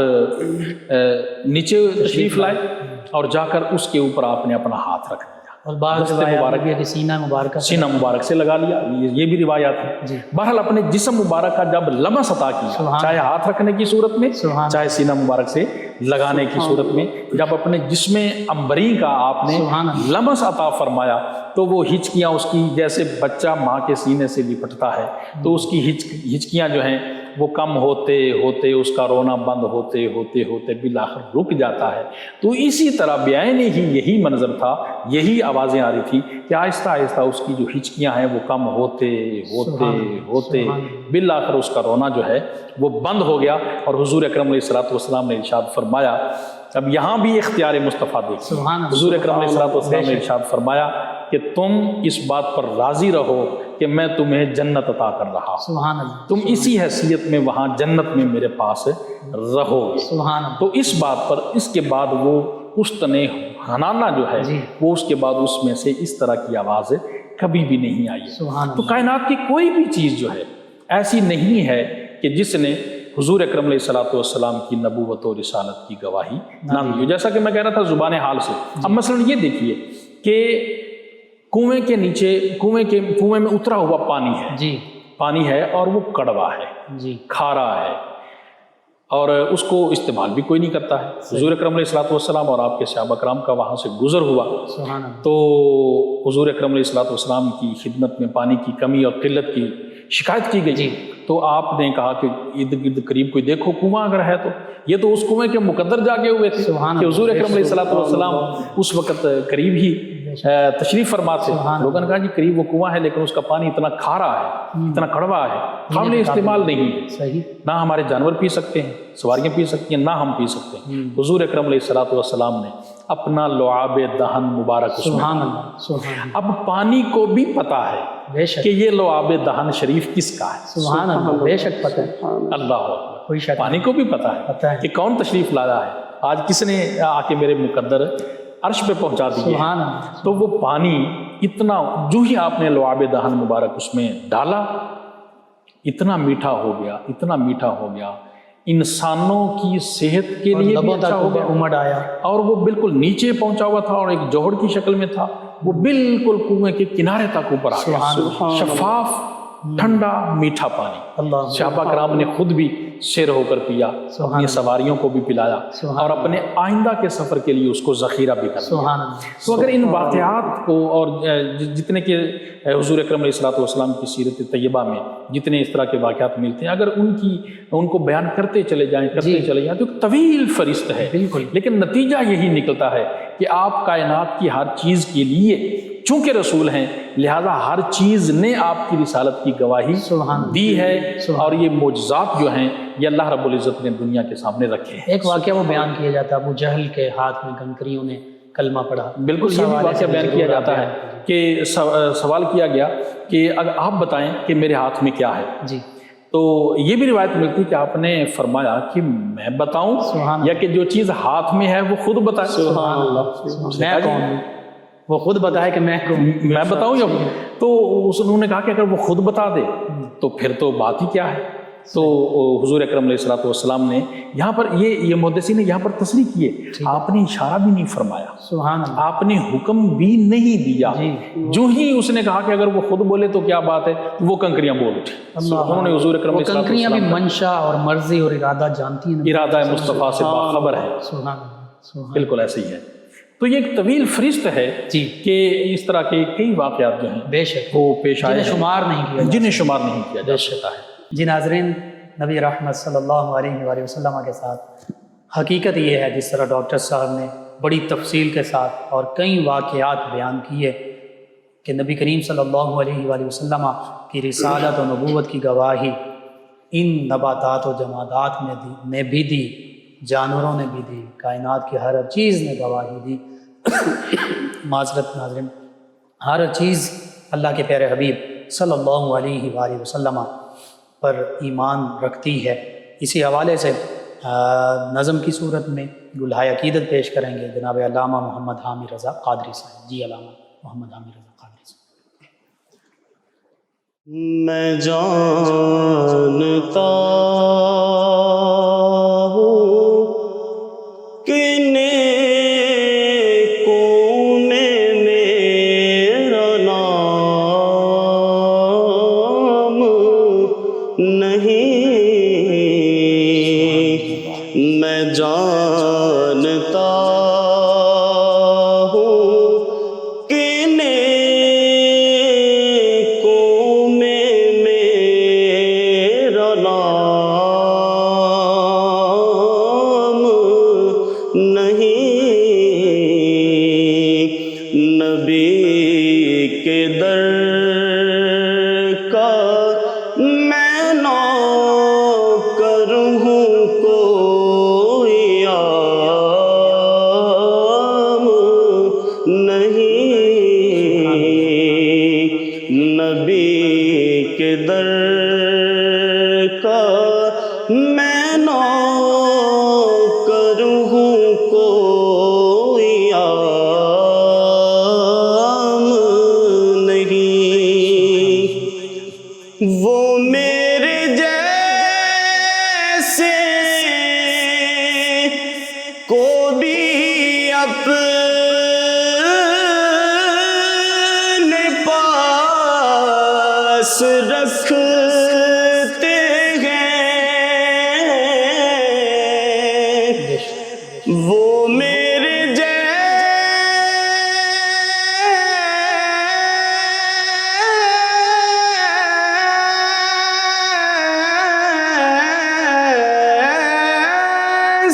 نیچے تشریف لائے اور جا کر اس کے اوپر آپ نے اپنا ہاتھ رکھ دیا. اور بعض دست روایات مبارک میں بھی ہے کہ سینہ مبارکہ سے سینہ مبارک سے لگا لیا، یہ بھی روایات ہے۔ جی۔ بہرحال اپنے جسم مبارک کا جب لمس عطا کیا، سبحان چاہے ہاتھ رکھنے کی صورت میں، سبحان چاہے سینہ مبارک سے لگانے کی صورت میں، جب اپنے جسم عنبری کا آپ نے سبحان اللہ۔ لمس عطا فرمایا تو وہ ہچکیاں اس کی، جیسے بچہ ماں کے سینے سے لپٹتا ہے تو اس کی ہچکیاں جو ہیں وہ کم ہوتے ہوتے، اس کا رونا بند ہوتے ہوتے ہوتے بالآخر رک جاتا ہے۔ تو اسی طرح بعین ہی یہی منظر تھا، یہی آوازیں آ رہی تھی کہ آہستہ آہستہ اس کی جو ہچکیاں ہیں وہ کم ہوتے ہوتے ہوتے بالآخر اس کا رونا جو ہے وہ بند ہو گیا، اور حضور اکرم علیہ الصلوۃ والسلام نے ارشاد فرمایا، اب یہاں بھی اختیار مصطفیٰ دیکھیں، حضور اکرم علیہ الصلوۃ والسلام نے ارشاد فرمایا کہ تم اس بات پر راضی رہو کہ میں تمہیں جنت عطا کر رہا ہوں، سبحان اللہ، تم اسی حیثیت میں وہاں جنت میں میرے پاس رہو گے۔ سبحان اللہ۔ تو اس بات پر اس کے بعد وہ پشتن حنانہ جو ہے وہ اس کے بعد اس میں سے اس طرح کی آواز کبھی بھی نہیں آئی ہے۔ سبحان تو اللہ۔ کائنات کی کوئی بھی چیز جو ہے ایسی نہیں ہے کہ جس نے حضور اکرم علیہ الصلوۃ والسلام کی نبوت و رسالت کی گواہی نہ دی ہو۔ جیسا کہ میں کہہ رہا تھا زبان حال سے، اب مثلا یہ دیکھیے کہ کنویں کے نیچے کنویں میں اترا ہوا پانی ہے، جی پانی ہے اور وہ کڑوا ہے، جی کھارا ہے، اور اس کو استعمال بھی کوئی نہیں کرتا ہے۔ حضور اکرم علیہ الصلوۃ والسلام اور آپ کے صحابہ کرام کا وہاں سے گزر ہوا سبحان اللہ۔ تو حضور اکرم علیہ الصلوۃ والسلام کی خدمت میں پانی کی کمی اور قلت کی شکایت کی گئی، تو آپ نے کہا کہ ارد گرد قریب کوئی دیکھو کنواں اگر ہے تو، یہ تو اس کنویں کے مقدر جاگے ہوئے تھے کہ حضور اکرم علیہ الصلوۃ والسلام اس وقت قریب ہی تشریف فرما تھے۔ لوگوں نے کہا جی قریب وہ کنواں ہے لیکن اس کا پانی اتنا کھارا ہے، اتنا کڑوا ہے، قابل استعمال نہیں ہے، صحیح، نہ ہمارے جانور پی سکتے ہیں، سواریاں پی سکتی ہیں، نہ ہم پی سکتے ہیں۔ حضور اکرم علیہ الصلوۃ والسلام نے اپنا لعاب دہن مبارک اس میں، سبحان اللہ، سبحان اللہ، اب پانی کو بھی پتا ہے بے شک، کہ یہ لعاب دہن شریف کس کا ہے، سبحان اللہ، بے شک پتہ ہے، اللہ اکبر، کوئی شک پانی کو بھی پتا پتہ ہے ہے، کہ کون تشریف لایا ہے، آج کس نے آ کے میرے مقدر عرش پہ پہنچا دیے۔ سبحان اللہ، تو وہ پانی اتنا، جو ہی آپ نے لعاب دہن مبارک اس میں ڈالا، اتنا میٹھا ہو گیا، اتنا میٹھا ہو گیا، انسانوں کی صحت کے لیے بھی اچھا ہو گیا، امڑ آیا، اور وہ بالکل نیچے پہنچا ہوا تھا اور ایک جوہر کی شکل میں تھا، وہ بالکل کنویں کے کنارے تک اوپر آ گیا، شفاف ٹھنڈا میٹھا پانی۔ اللہ، صحابہ کرام نے خود بھی سیر ہو کر پیا، اپنی سواریوں کو بھی پلایا، اور اپنے آئندہ کے سفر کے لیے اس کو ذخیرہ بھی کر لیا۔ سبحان اللہ۔ تو اگر ان واقعات کو اور جتنے کہ حضور اکرم علیہ الصلوۃ والسلام کی سیرت طیبہ میں جتنے اس طرح کے واقعات ملتے ہیں، اگر ان کو بیان کرتے چلے جائیں تو ایک طویل فہرست ہے، بالکل، لیکن نتیجہ یہی نکلتا ہے کہ آپ کائنات کی ہر چیز کے لیے چونکہ رسول ہیں، لہذا ہر چیز نے آپ کی رسالت کی گواہی دی ہے، اور یہ معجزات جو ہیں یہ اللہ رب العزت نے دنیا کے سامنے رکھے ہیں۔ ایک واقعہ وہ بیان کیا جاتا ہے، ابو جہل کے ہاتھ میں کنکریوں نے کلمہ پڑھا، بالکل یہ واقعہ بیان کیا جاتا ہے کہ سوال کیا گیا کہ اگر آپ بتائیں کہ میرے ہاتھ میں کیا ہے، جی، تو یہ بھی روایت ملتی کہ آپ نے فرمایا کہ میں بتاؤں یا کہ جو چیز ہاتھ میں ہے وہ خود بتائے۔ سبحان اللہ، میں کون ہوں، وہ خود بتائے کہ میں بتاؤں یا، تو انہوں نے کہا کہ اگر وہ خود بتا دے تو پھر تو بات ہی کیا ہے۔ تو حضور اکرم علیہ الصلوۃ والسلام نے یہاں پر یہ محدثین نے یہاں پر تصریح کیے، آپ نے اشارہ بھی نہیں فرمایا، سبحان اللہ، آپ نے حکم بھی نہیں دیا، جو ہی اس نے کہا کہ اگر وہ خود بولے تو کیا بات ہے، وہ کنکریاں بول اٹھی۔ انہوں نے حضور اکرم علیہ الصلوۃ کنکریاں بھی والسلام منشا اور مرضی اور ارادہ جانتی ہیں، ارادہ مصطفیٰ سے باخبر ہے، سبحان اللہ، بالکل ایسے ہی ہے۔ تو یہ ایک طویل فہرست ہے کہ اس طرح کے کئی واقعات جو ہیں بے شک وہ پیش آئے، جنہیں شمار نہیں کیا، جنہیں شمار نہیں کیا جا سکتا ہے۔ جی ناظرین، نبی رحمت صلی اللہ علیہ وآلہ وسلم کے ساتھ حقیقت یہ ہے، جس طرح ڈاکٹر صاحب نے بڑی تفصیل کے ساتھ اور کئی واقعات بیان کیے کہ نبی کریم صلی اللہ علیہ وآلہ وسلم کی رسالت و نبوت کی گواہی ان نباتات و جمادات نے بھی دی، جانوروں نے بھی دی، کائنات کی ہر چیز نے گواہی دی۔ معذرت ناظرین، ہر چیز اللہ کے پیارے حبیب صلی اللہ علیہ وآلہ وسلم پر ایمان رکھتی ہے۔ اسی حوالے سے نظم کی صورت میں گلہائے عقیدت پیش کریں گے جناب علامہ محمد حامد رضا قادری صاحب۔ جی علامہ محمد حامد رضا قادری صاحب۔ میں جانتا ہوں کہ نیکوں نے میرے رکھتے ہیں وہ میرے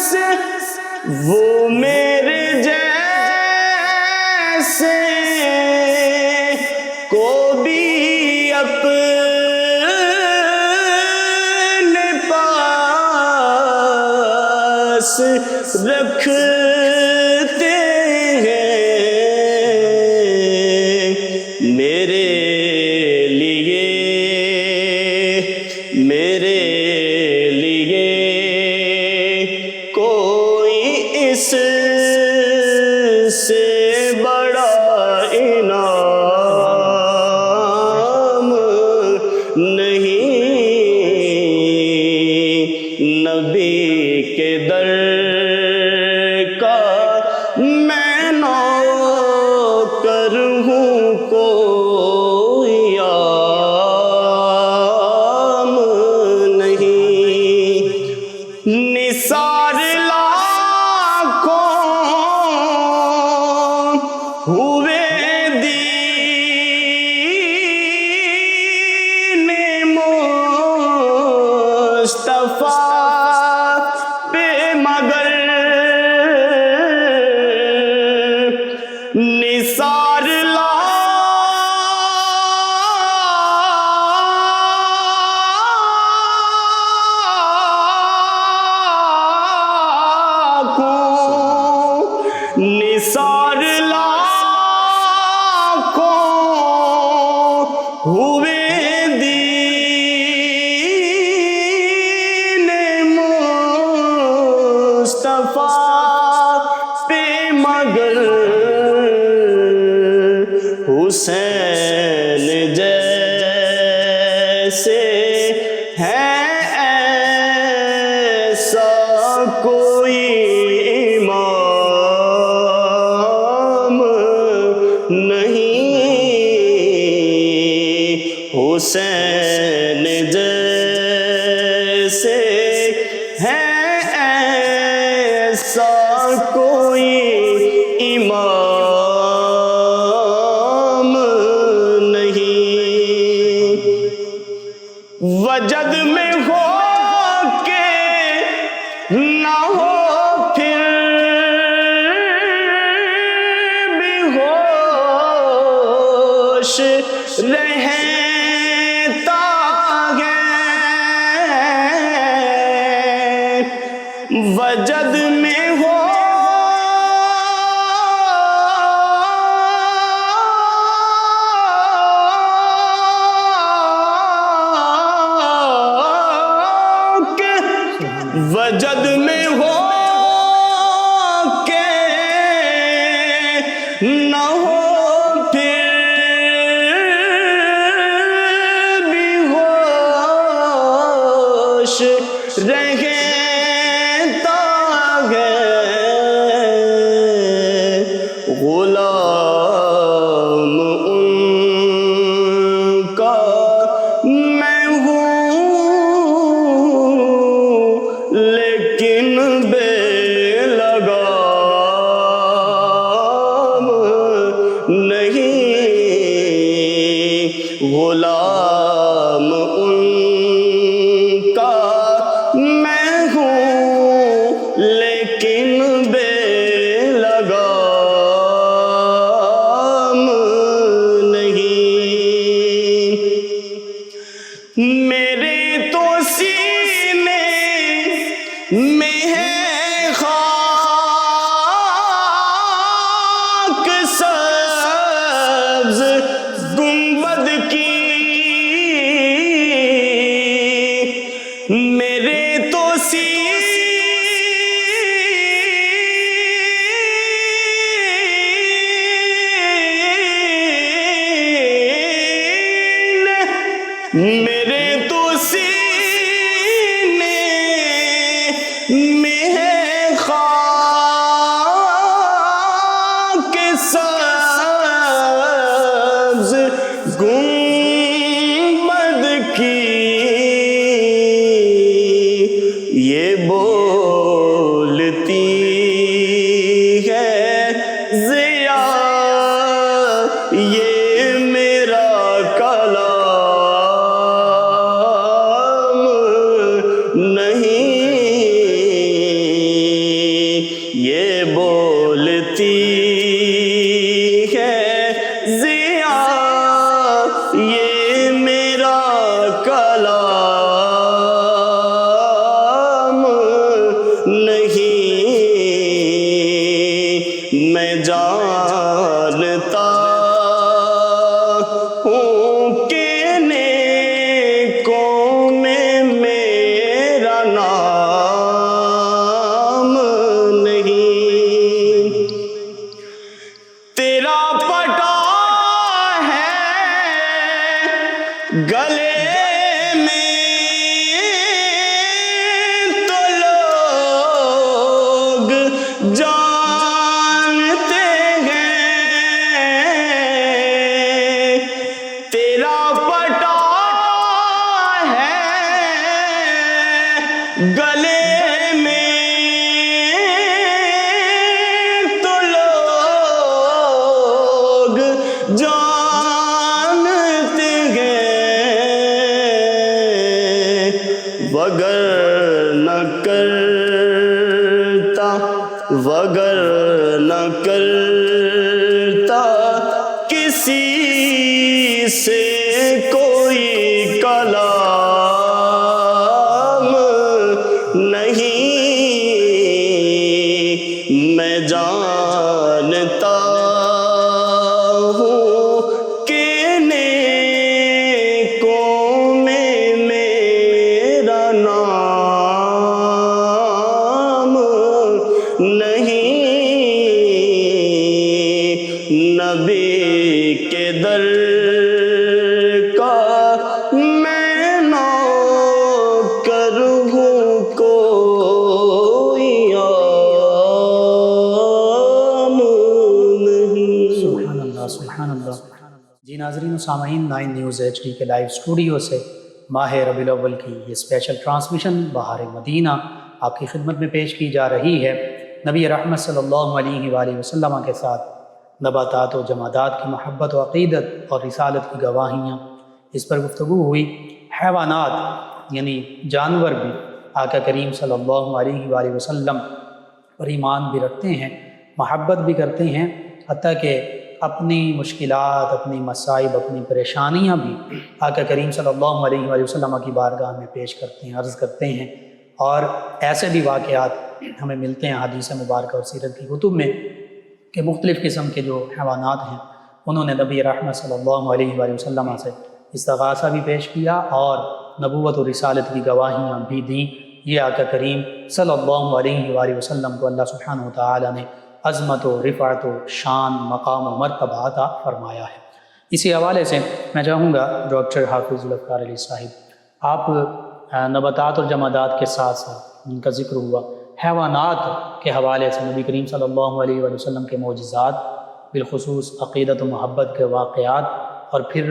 جیسے وہ میرے جیسے کو بھی اپنے پاس رکھتے ہیں میرے لیے کوئی اس سے بڑا انعام نہیں نبی کے در کا میں نوکر ہوں کوئی عام نہیں نثار لاکھوں ہوئے دین مصطفیٰ پہ مگر نثار نثار لاکھوں ہوئے دین مصطفیٰ پہ مگر حسین جیسے ہے ایسا کوئی حسین جیسے ہے ایسا کوئی امام نہیں وجد میں ہو کے نہ ہو پھر بھی ہوش رہتا ہے وجد میں ہو وجد میں ہو کے نہ ہو پھر بھی ہوش رہتا ہے غلام ان کا میں ہوں لیکن بے لگام نہیں غلام ان کا میں ہوں لیکن بے لگام نہیں میرے تو سینے میں ہے خاک سبز گنبد کی میرے تو میرے تو سینے میں ہے خاک سبز گنبد ضیا یہ میرا کلام نہیں، یہ بولتی ہے ضیا یہ میرا کلام نہیں، میں جانتا ہوں کہ نیکوں میں میرا نام نہیں، تیرا پٹا ہے گلے میں تو لوگ جانتے ہیں، تیرا پٹا ہے گلے میں تو لوگ جانتے ہیں، وگر نہ کرتا کسی سے کوئی کلام نہیں، میں جانتا ہوں کہ نیکوں میں میرا نام نہیں، نبی کے در کا میں نوکر ہوں، کوئی عام نہیں۔ سبحان اللہ، سبحان اللہ۔ جی ناظرین و سامعین، 9 نیوز HD کے لائیو اسٹوڈیو سے ماہ ربیع الاول کی یہ اسپیشل ٹرانسمیشن بہار مدینہ آپ کی خدمت میں پیش کی جا رہی ہے۔ نبی رحمت صلی اللہ علیہ وآلہ وسلم کے ساتھ نباتات و جمادات کی محبت و عقیدت اور رسالت کی گواہیاں، اس پر گفتگو ہوئی۔ حیوانات یعنی جانور بھی آقا کریم صلی اللہ علیہ وآلہ وسلم پر ایمان بھی رکھتے ہیں، محبت بھی کرتے ہیں، حتیٰ کہ اپنی مشکلات، اپنی مصائب، اپنی پریشانیاں بھی آقا کریم صلی اللہ علیہ وآلہ وسلم کی بارگاہ میں پیش کرتے ہیں، عرض کرتے ہیں۔ اور ایسے بھی واقعات ہمیں ملتے ہیں حدیث مبارکہ اور سیرت کی کتب میں کہ مختلف قسم کے جو حیوانات ہیں انہوں نے نبی رحمت صلی اللہ علیہ وآلہ وسلم سے استغاثہ بھی پیش کیا اور نبوت و رسالت کی گواہیاں بھی دیں۔ یہ آقا کریم صلی اللہ علیہ وآلہ وسلم کو اللہ سبحانہ و تعالی نے عظمت و رفعت و شان، مقام و مرتبہ عطا فرمایا ہے۔ اسی حوالے سے میں چاہوں گا ڈاکٹر حافظ ذوالفقار علی صاحب، آپ نباتات اور جمادات کے ساتھ ساتھ ان کا ذکر ہوا، حیوانات کے حوالے سے نبی کریم صلی اللہ علیہ وآلہ وسلم کے معجزات، بالخصوص عقیدت و محبت کے واقعات، اور پھر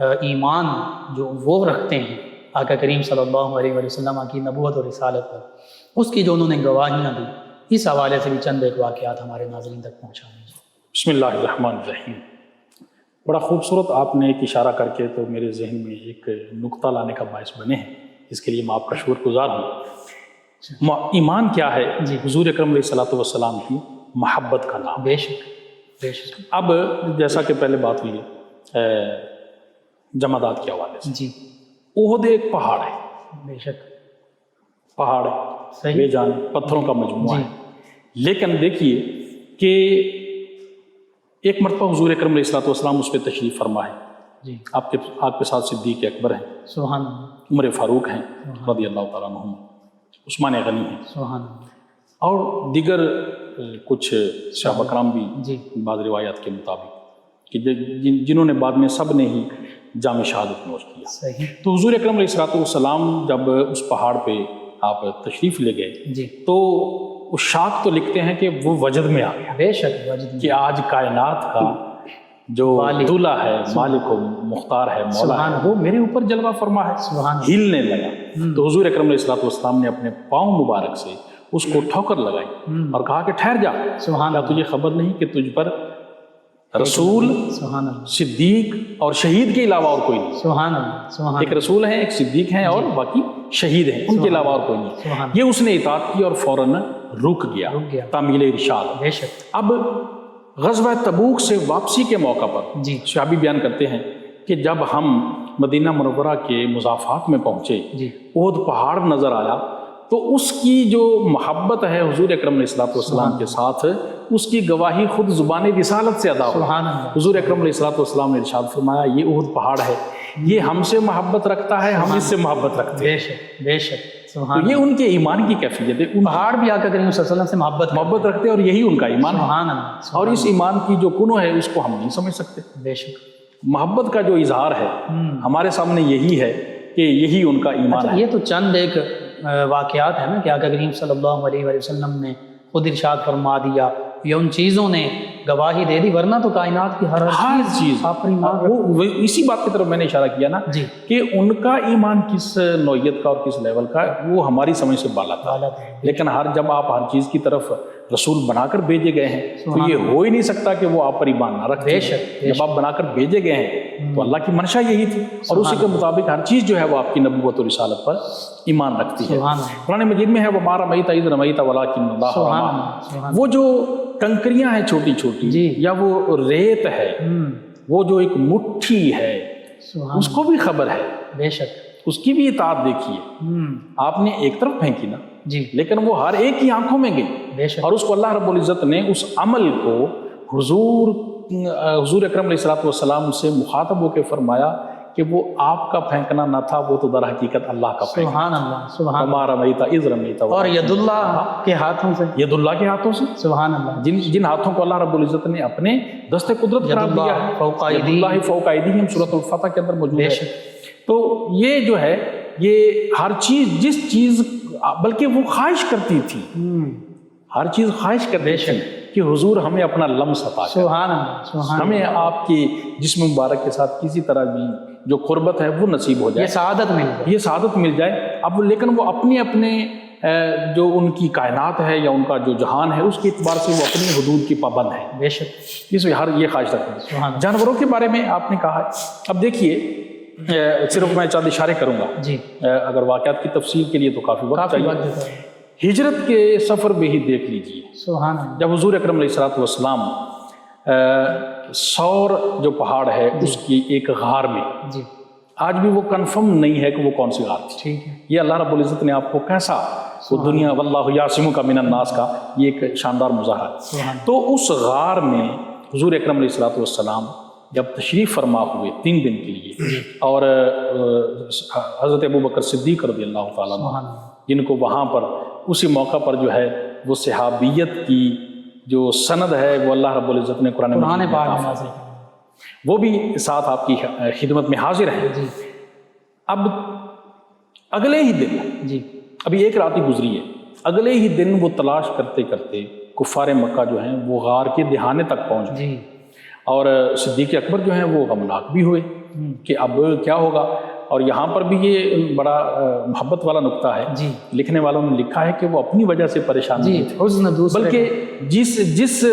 ایمان جو وہ رکھتے ہیں آقا کریم صلی اللہ علیہ وآلہ وسلم کی نبوت و رسالت پر، اس کی جو انہوں نے گواہیاں دی، اس حوالے سے بھی چند ایک واقعات ہمارے ناظرین تک پہنچا دیجیے۔ بسم اللہ الرحمن الرحیم۔ بڑا خوبصورت آپ نے ایک اشارہ کر کے تو میرے ذہن میں ایک نقطہ لانے کا باعث بنے ہیں، اس کے لیے میں آپ کا شکر گزار ہوں۔ ایمان کیا ہے؟ جی، حضور اکرم علیہ الصلوۃ والسلام کی محبت کا نام۔ بے شک، بے شک۔ اب جیسا کہ پہلے بات ہوئی جمادات کے حوالے سے، جی، احد ایک پہاڑ ہے، بے شک، پہاڑ ہے، صحیح، بے جان پتھروں کا مجموعہ جی، ہے۔ لیکن دیکھیے کہ ایک مرتبہ حضور اکرم علیہ الصلوۃ والسلام اس پہ تشریف فرما ہے، جی، آپ کے ساتھ صدیق اکبر ہیں، سبحان اللہ، عمر فاروق ہیں رضی اللہ تعالیٰ عنہم، عثمان غنی ہیں، سبحان اللہ، اور دیگر کچھ صحابہ کرام بھی، جی، بعض روایات کے مطابق کہ جنہوں نے بعد میں سب نے ہی جام شہادت نوش کیا۔ صحیح، تو حضور اکرم علیہ الصلوۃ والسلام جب اس پہاڑ پہ آپ تشریف لے گئے جی، تو وہ شاک تو لکھتے ہیں کہ وہ وجد میں آ گیا بے شک، وجد کہ آج کائنات کا جو دولہ ہے، مالک و مختار ہے، مولا ہے، وہ میرے اوپر جلوہ فرما ہے، سبحان اللہ، ہلنے لگا۔ تو حضور اکرم علیہ الصلوۃ والسلام نے اپنے پاؤں مبارک سے اس کو ٹھوکر لگائی اور کہا کہ ٹھہر جا، کیا تجھے خبر نہیں کہ تجھ پر رسول، سبحان اللہ، صدیق اور شہید کے علاوہ اور کوئی نہیں؟ سبحان اللہ، سبحان ایک رسول ہیں، ایک صدیق ہیں اور باقی شہید ہیں، ان کے علاوہ اور کوئی نہیں۔ یہ اس نے اطاعت کی اور فوراً رک گیا، تعمیل ارشاد۔ بے شک۔ اب غزوہ تبوک سے واپسی کے موقع پر جی صحابی بیان کرتے ہیں کہ جب ہم مدینہ منورہ کے مضافات میں پہنچے، جی احد پہاڑ نظر آیا، تو اس کی جو محبت ہے حضور اکرم علیہ السلام کے ساتھ، اس کی گواہی خود زبان رسالت سے ادا ہوئی۔ سبحان اللہ، حضور اکرم علیہ السلام نے ارشاد فرمایا یہ احد پہاڑ ہے، یہ ہم سے محبت رکھتا ہے، ہم اس سے محبت رکھتے ہیں۔ بے شک، بے شک، تو سبحان یہ ان کے ایمان کی کیفیت ہے، ان پہاڑ بھی آقا کریم صلی اللہ علیہ وسلم سے محبت رکھتے ہیں اور یہی ان کا ایمان ہے۔ سبحان اللہ، اور اس ایمان کی جو کنو ہے اس کو ہم نہیں سمجھ سکتے۔ بے شک۔ محبت کا جو اظہار ہے ہمارے سامنے یہی ہے کہ یہی ان کا ایمان ہے۔ یہ تو چند ایک واقعات ہیں نا کہ آقا کریم صلی اللہ علیہ وآلہ وسلم نے خود ارشاد فرما دیا، یا ان چیزوں نے گواہی دے دی، ورنہ تو کائنات کی ہر چیز آپ پر ایمان وہ اسی بات کی طرف میں نے اشارہ کیا نا جی کہ ان کا ایمان کس نوعیت کا اور کس لیول کا ہے وہ ہماری سمجھ سے بالا تھا، لیکن جب آپ ہر چیز کی طرف رسول بنا کر بھیجے گئے ہیں تو یہ ہو ہی نہیں سکتا کہ وہ آپ پر ایمان نہ رکھتے۔ بے شک، جب آپ بنا کر بھیجے گئے ہیں تو اللہ کی منشا یہی تھی، اور اسی کے مطابق ہر چیز جو ہے وہ آپ کی نبوت اور رسالت پر ایمان رکھتی ہے۔ قرآن مجید میں ہے وَمَا رَمَيْتَ إِذْ رَمَيْتَ وَلَٰكِنَّ اللَّهَ رَمَىٰ۔ وہ جو کنکریاں ہیں چھوٹی چھوٹی یا وہ ریت ہے، وہ جو ایک مٹھی ہے، اس کو بھی خبر ہے، بے شک، اس کی بھی اطاعت دیکھیے۔ آپ نے ایک طرف پھینکی نا جی لیکن وہ ہر ایک کی آنکھوں میں گئی، بے شک، اور اس کو اللہ رب العزت نے اس عمل کو حضور اکرم علیہ السلام سے مخاطب ہو کے فرمایا کہ وہ آپ کا پھینکنا نہ تھا، وہ تو در حقیقت اللہ کا پھینکنا۔ سبحان اللہ، سبحان اللہ۔ وَمَا رَمَيْتَ إِذْ رَمَيْتَ اور ید اللہ کے ہاتھوں سے، ید اللہ کے ہاتھوں سے، سبحان اللہ، جن ہاتھوں کو اللہ رب العزت نے اپنے دست قدرت قرار دیا ہے، فوق ید اللہ فوق ایدیہم سورۃ الفتح کے اندر موجود بے ہے۔ شک، تو یہ جو ہے یہ ہر چیز جس چیز بلکہ وہ خواہش کرتی تھی، ہر چیز خواہش کرتی تھی کہ حضور ہمیں اپنا لمس عطا کریں، سبحان اللہ، سبحان ہمیں آپ کی جسم مبارک کے ساتھ کسی طرح بھی جو قربت ہے وہ نصیب ہو یہ جائے، سعادت مل گئی۔ یہ سعادت مل جائے۔ اب لیکن وہ اپنے جو ان کی کائنات ہے یا ان کا جو جہان ہے اس کے اعتبار سے وہ اپنی حدود کی پابند ہے، بے شک، اس میں ہر یہ خواہش رکھتے ہیں۔ سبحان اللہ، جانوروں کے بارے میں آپ نے کہا ہے، اب دیکھیے صرف میں چند اشارے کروں گا، جی اگر واقعات کی تفصیل کے لیے تو کافی وقت کافی چاہیے۔ بات دیتا ہے، ہجرت کے سفر میں ہی دیکھ لیجئے، سبحان اللہ، جب حضور اکرم علیہ السلام سور جو پہاڑ ہے اس کی ایک غار میں، جی آج بھی وہ کنفرم نہیں ہے کہ وہ کون سی غار تھی، ٹھیک ہے، یہ اللہ رب العزت نے آپ کو کیسا وہ دنیا واللہ یعصمک من الناس کا یہ ایک شاندار مظاہرہ ہے۔ سبحان تو اس غار میں حضور اکرم علیہ السلام جب تشریف فرما ہوئے 3 دن کے لیے، اور حضرت ابوبکر صدیق رضی اللہ تعالیٰ عنہ سبحان اللہ، جن کو وہاں پر اسی موقع پر جو ہے وہ صحابیت کی جو سند ہے وہ اللہ رب العزت نے قرآن قرآن مجید میں پاک عطا میں فرمائی، نازل کیا۔ وہ بھی ساتھ آپ کی خدمت میں حاضر ہیں۔ جی اب اگلے ہی دن، جی ابھی ایک رات ہی گزری ہے، اگلے ہی دن وہ تلاش کرتے کرتے کفار مکہ جو ہیں وہ غار کے دہانے تک پہنچ گئے، جی اور صدیق اکبر جو ہیں وہ غمناک بھی ہوئے کہ اب کیا ہوگا۔ اور یہاں پر بھی یہ بڑا محبت والا نقطہ ہے، جی لکھنے والوں نے لکھا ہے کہ وہ اپنی وجہ سے پریشان جی نہیں تھے، حزن دوسرے بلکہ جس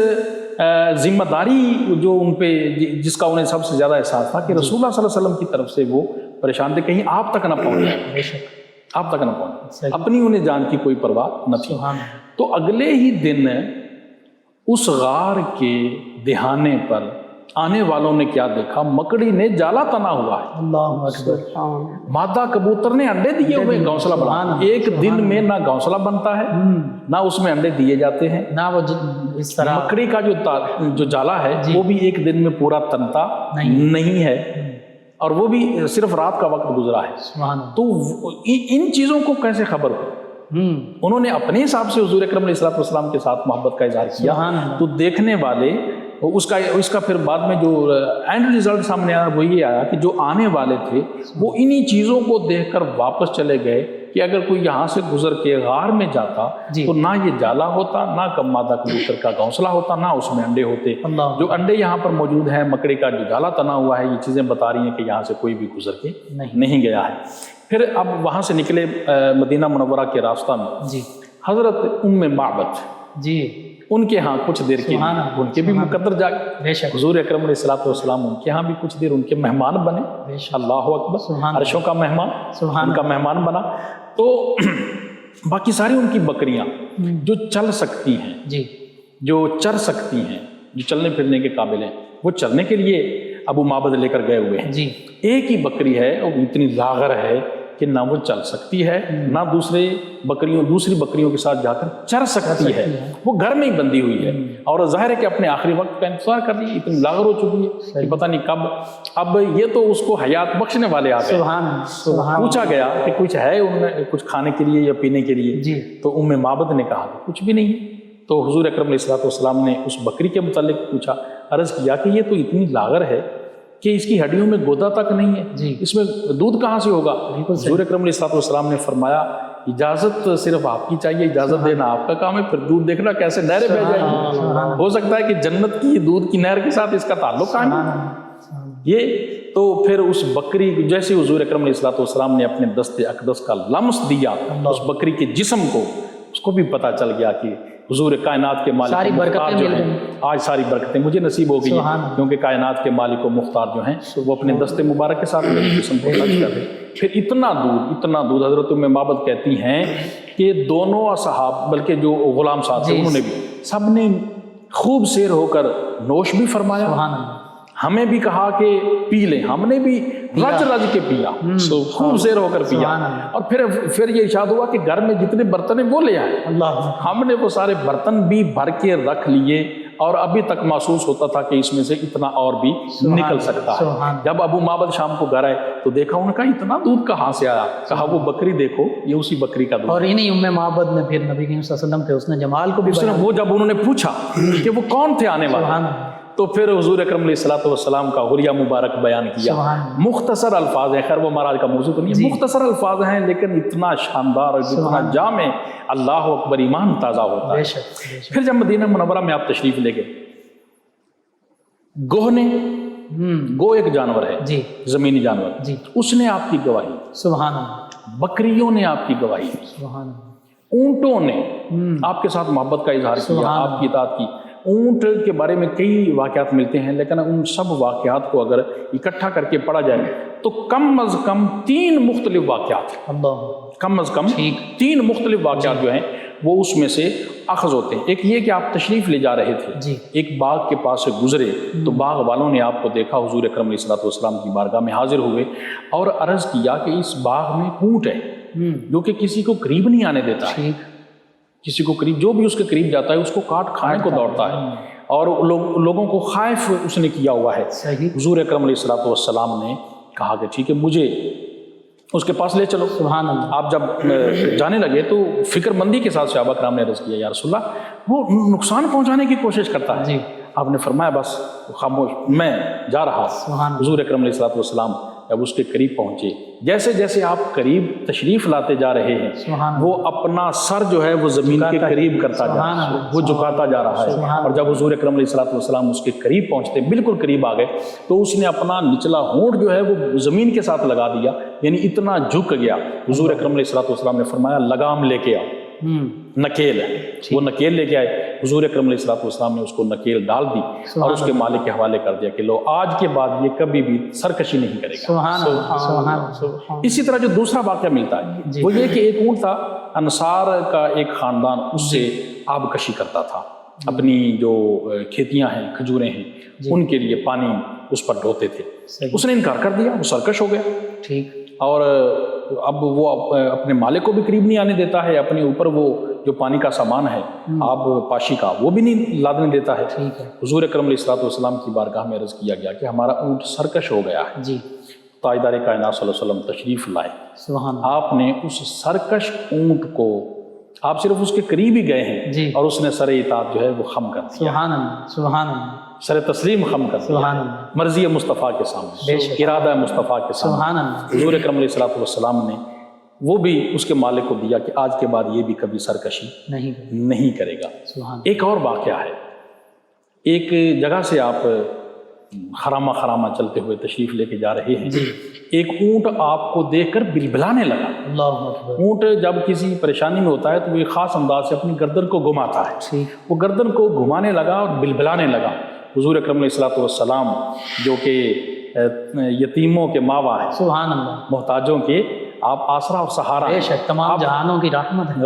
ذمہ داری جو ان پہ جس کا انہیں سب سے زیادہ احساس تھا کہ رسول اللہ صلی اللہ علیہ وسلم کی طرف سے وہ پریشان تھے کہیں آپ تک نہ پہنچ جائے، بے شک، آپ تک نہ پہنچ صحیح، اپنی انہیں جان کی کوئی پرواہ نہ تھی۔ سبحان اللہ، تو اگلے ہی دن اس غار کے دہانے پر آنے والوں نے کیا دیکھا، مکڑی نے جالا تنا ہوا ہے، اللہ اکبر، مادہ کبوتر نے انڈے دیے ہوئے گھونسلہ بنا، ایک دن میں نہ گھونسلہ بنتا ہے نہ اس میں انڈے دیے جاتے ہیں، نہ وہ اس طرح مکڑی کا جو جالا ہے وہ بھی ایک دن میں پورا تنتا نہیں ہے، اور وہ بھی صرف رات کا وقت گزرا ہے۔ سبحان اللہ، تو ان چیزوں کو کیسے خبر ہو؟ انہوں نے اپنے حساب سے حضور اکرم علیہ السلام کے ساتھ محبت کا اظہار کیا، سبحان اللہ، تو دیکھنے والے اس کا پھر بعد میں جو اینڈ رزلٹ سامنے آیا وہ یہ آیا کہ جو آنے والے تھے وہ انہی چیزوں کو دیکھ کر واپس چلے گئے کہ اگر کوئی یہاں سے گزر کے غار میں جاتا تو نہ یہ جالا ہوتا، نہ کم مادہ کبوتر کا گھونسلہ ہوتا، نہ اس میں انڈے ہوتے۔ جو انڈے یہاں پر موجود ہیں، مکڑی کا جو جالا تنا ہوا ہے، یہ چیزیں بتا رہی ہیں کہ یہاں سے کوئی بھی گزر کے نہیں گیا ہے۔ پھر اب وہاں سے نکلے مدینہ منورہ کے راستہ میں، جی حضرت ام معبد جی ان کے ہاں کچھ دیر کے سبحان لیے اللہ، ان کے بھی سبحان مقدر جا بے شک، حضور اکرم علیہ الصلوۃ والسلام ان کے ہاں بھی کچھ دیر ان کے مہمان بنے. بے شک، اللہ اکبر، سبحان عرشوں کا مہمان، سبحان ان کا مہمان بنا. تو باقی ساری ان کی بکریاں جو چل سکتی ہیں، جی جو چر سکتی ہیں، جو چلنے پھرنے کے قابل ہیں، وہ چلنے کے لیے ابو معبد لے کر گئے ہوئے ہیں. جی ایک ہی بکری ہے اور اتنی لاغر ہے کہ نہ وہ چل سکتی ہے نہ دوسری بکریوں کے ساتھ جا کر چر سکتی ہے. وہ گھر میں ہی بندھی ہوئی ہے اور ظاہر ہے کہ اپنے آخری وقت کا انتظار کر رہی ہے. اتنی لاغر ہو چکی ہے کہ پتہ نہیں کب. اب یہ تو اس کو حیات بخشنے والے آ گئے. سبحان اللہ، سبحان پوچھا گیا کہ کچھ ہے ان میں کچھ کھانے کے لیے یا پینے کے لیے؟ جی تو ام معبد نے کہا کہ کچھ بھی نہیں ہے. تو حضور اکرم علیہ الصلوۃ والسلام نے اس بکری کے متعلق پوچھا، عرض کیا کہ یہ تو اتنی لاغر ہے کہ اس کی ہڈیوں میں گودا تک نہیں ہے، جی اس میں دودھ کہاں سے ہوگا؟ حضور اکرم علیہ الصلوۃ والسلام نے فرمایا اجازت صرف آپ کی چاہیے، اجازت دینا آپ کا کام ہے، پھر دودھ دیکھنا کیسے نہریں بہ جائیں گی. ہو سکتا ہے کہ جنت کی دودھ کی نہر کے ساتھ اس کا تعلق قائم ہے. یہ تو پھر اس بکری جیسے حضور اکرم علیہ الصلوۃ والسلام نے اپنے دست اقدس کا لمس دیا اس بکری کے جسم کو، اس کو بھی پتہ چل گیا کہ حضور کائنات کے مالک ساری و مختار برکتیں جو مل ہیں، گئی. آج ساری برکتیں مجھے نصیب ہو گئی ہیں کیونکہ کائنات کے مالک و مختار جو ہیں وہ اپنے دست مبارک کے ساتھ میرے جسم کو ٹچ کر رہے. پھر اتنا دودھ حضرت ام معبد کہتی ہیں کہ دونوں اصحاب بلکہ جو غلام صاحب تھے انہوں نے بھی سب نے خوب سیر ہو کر نوش بھی فرمایا، سبحان اللہ، ہمیں بھی کہا کہ پی لیں، ہم نے بھی رج رج کے پیا، خوب سیر ہو کر پیا. اور پھر یہ ارشاد ہوا کہ گھر میں جتنے برتن ہیں وہ لے آئے. اللہ ہم نے وہ سارے برتن بھی بھر کے رکھ لیے اور ابھی تک محسوس ہوتا تھا کہ اس میں سے اتنا اور بھی نکل سکتا ہے. جب ابو معبد شام کو گھر آئے تو دیکھا انہوں نے کہا اتنا دودھ کہاں سے آیا؟ کہا وہ بکری دیکھو، یہ اسی بکری کا دودھ. اور انہی ام معبد نے پھر نبی کریم صلی اللہ علیہ وسلم کے حسن جمال کو بھی وہ جب انہوں نے پوچھا کہ وہ کون تھے آنے والے تو پھر حضور اکرم علیہ الصلوۃ والسلام کا حلیہ مبارک بیان کیا. مختصر الفاظ ہیں، خیر وہ مہاراج کا موضوع تو نہیں ہے، مختصر الفاظ ہیں لیکن اتنا شاندار اور اتنا جامع، اللہ اکبر، ایمان تازہ ہوتا ہے. پھر جب مدینہ منورہ میں آپ تشریف لے گئے، گو ایک جانور ہے، جی زمینی جانور، اس نے آپ کی گواہی، سبحان اللہ، بکریوں نے آپ کی گواہی، سبحان اللہ، اونٹوں نے آپ کے ساتھ محبت کا اظہار کیا، آپ کی اطاعت کی. اونٹ کے بارے میں کئی واقعات ملتے ہیں لیکن ان سب واقعات کو اگر اکٹھا کر کے پڑھا جائے تو کم از کم 3 مختلف واقعات ہیں. کم از کم 3 مختلف واقعات جو ہیں وہ اس میں سے اخذ ہوتے ہیں. ایک یہ کہ آپ تشریف لے جا رہے تھے، ایک باغ کے پاس سے گزرے تو باغ والوں نے آپ کو دیکھا، حضور اکرم علیہ الصلوۃ والسلام کی بارگاہ میں حاضر ہوئے اور عرض کیا کہ اس باغ میں اونٹ ہے جو کہ کسی کو قریب نہیں آنے دیتا ہے، کسی کو قریب، جو بھی اس کے قریب جاتا ہے اس کو کاٹ کھانے کو دوڑتا ہے اور لوگوں کو خائف اس نے کیا ہوا ہے. حضور اکرم علیہ الصلوۃ والسلام نے کہا کہ ٹھیک ہے مجھے اس کے پاس لے چلو. سبحان اللہ. آپ جب جانے لگے تو فکر مندی کے ساتھ صحابہ کرام نے عرض کیا یا رسول اللہ وہ نقصان پہنچانے کی کوشش کرتا ہے. آپ نے فرمایا بس خاموش، میں جا رہا. حضور اکرم علیہ الصلوۃ والسلام جب اس کے قریب پہنچے، جیسے جیسے آپ قریب تشریف لاتے جا رہے ہیں وہ اپنا سر جو ہے وہ زمین کے قریب کرتا جا رہا ہے، وہ جھکاتا جا رہا ہے. اور جب حضور اکرم علیہ الصلوۃ والسلام اس کے قریب پہنچتے، بالکل قریب آ گئے تو اس نے اپنا نچلا ہونٹ جو ہے وہ زمین کے ساتھ لگا دیا، یعنی اتنا جھک گیا. حضور اکرم علیہ الصلوۃ والسلام نے فرمایا لگام لے کے آؤ، نکیل ہے. وہ نکیل لے کے آئے. حضور اکرم علیہ الصلوۃ والسلام نے اس کو نکیل ڈال دی اور اس کے مالک کے حوالے کر دیا کہ لو آج کے بعد یہ کبھی بھی سرکشی نہیں کرے گا. اسی طرح جو دوسرا واقعہ ملتا ہے وہ یہ کہ ایک اونٹ تھا، انصار کا ایک خاندان اس سے آب کشی کرتا تھا، اپنی جو کھیتیاں ہیں، کھجوریں ہیں، ان کے لیے پانی اس پر ڈھوتے تھے. اس نے انکار کر دیا، وہ سرکش ہو گیا اور اب وہ اپنے مالک کو بھی قریب نہیں آنے دیتا ہے، اپنے اوپر وہ جو پانی کا سامان ہے آب پاشی کا وہ بھی نہیں لادنے دیتا ہے. حضور اکرم علیہ الصلوۃ والسلام کی بارگاہ میں عرض کیا گیا کہ ہمارا اونٹ سرکش ہو گیا ہے. تاجدار کائنات صلی اللہ علیہ وسلم تشریف لائے. آپ نے اس سرکش اونٹ کو، آپ صرف اس کے قریب ہی گئے ہیں اور اس نے سر اطاعت جو ہے وہ خم کر دیا، سر تسلیم خم کر دیا، مرضی مصطفیٰ کے سامنے، ارادہ مصطفیٰ کے سامنے. حضور اکرم علیہ الصلوۃ والسلام نے وہ بھی اس کے مالک کو دیا کہ آج کے بعد یہ بھی کبھی سرکشی نہیں کرے گا. ایک اور واقعہ ہے، ایک جگہ سے آپ خرامہ خرامہ چلتے ہوئے تشریف لے کے جا رہے ہیں، ایک اونٹ آپ کو دیکھ کر بلبلانے لگا۔ اللہ اکبر۔ اونٹ جب کسی پریشانی میں ہوتا ہے تو وہ ایک خاص انداز سے اپنی گردن کو گھماتا ہے، وہ گردن کو گھمانے لگا اور بلبلانے لگا۔ حضور اکرم علیہ الصلوۃ والسلام جو کہ یتیموں کے ماوا ہیں، سبحان اللہ، محتاجوں کے آپ آسرا اور سہارا بے ہیں، شک تمام جہانوں کی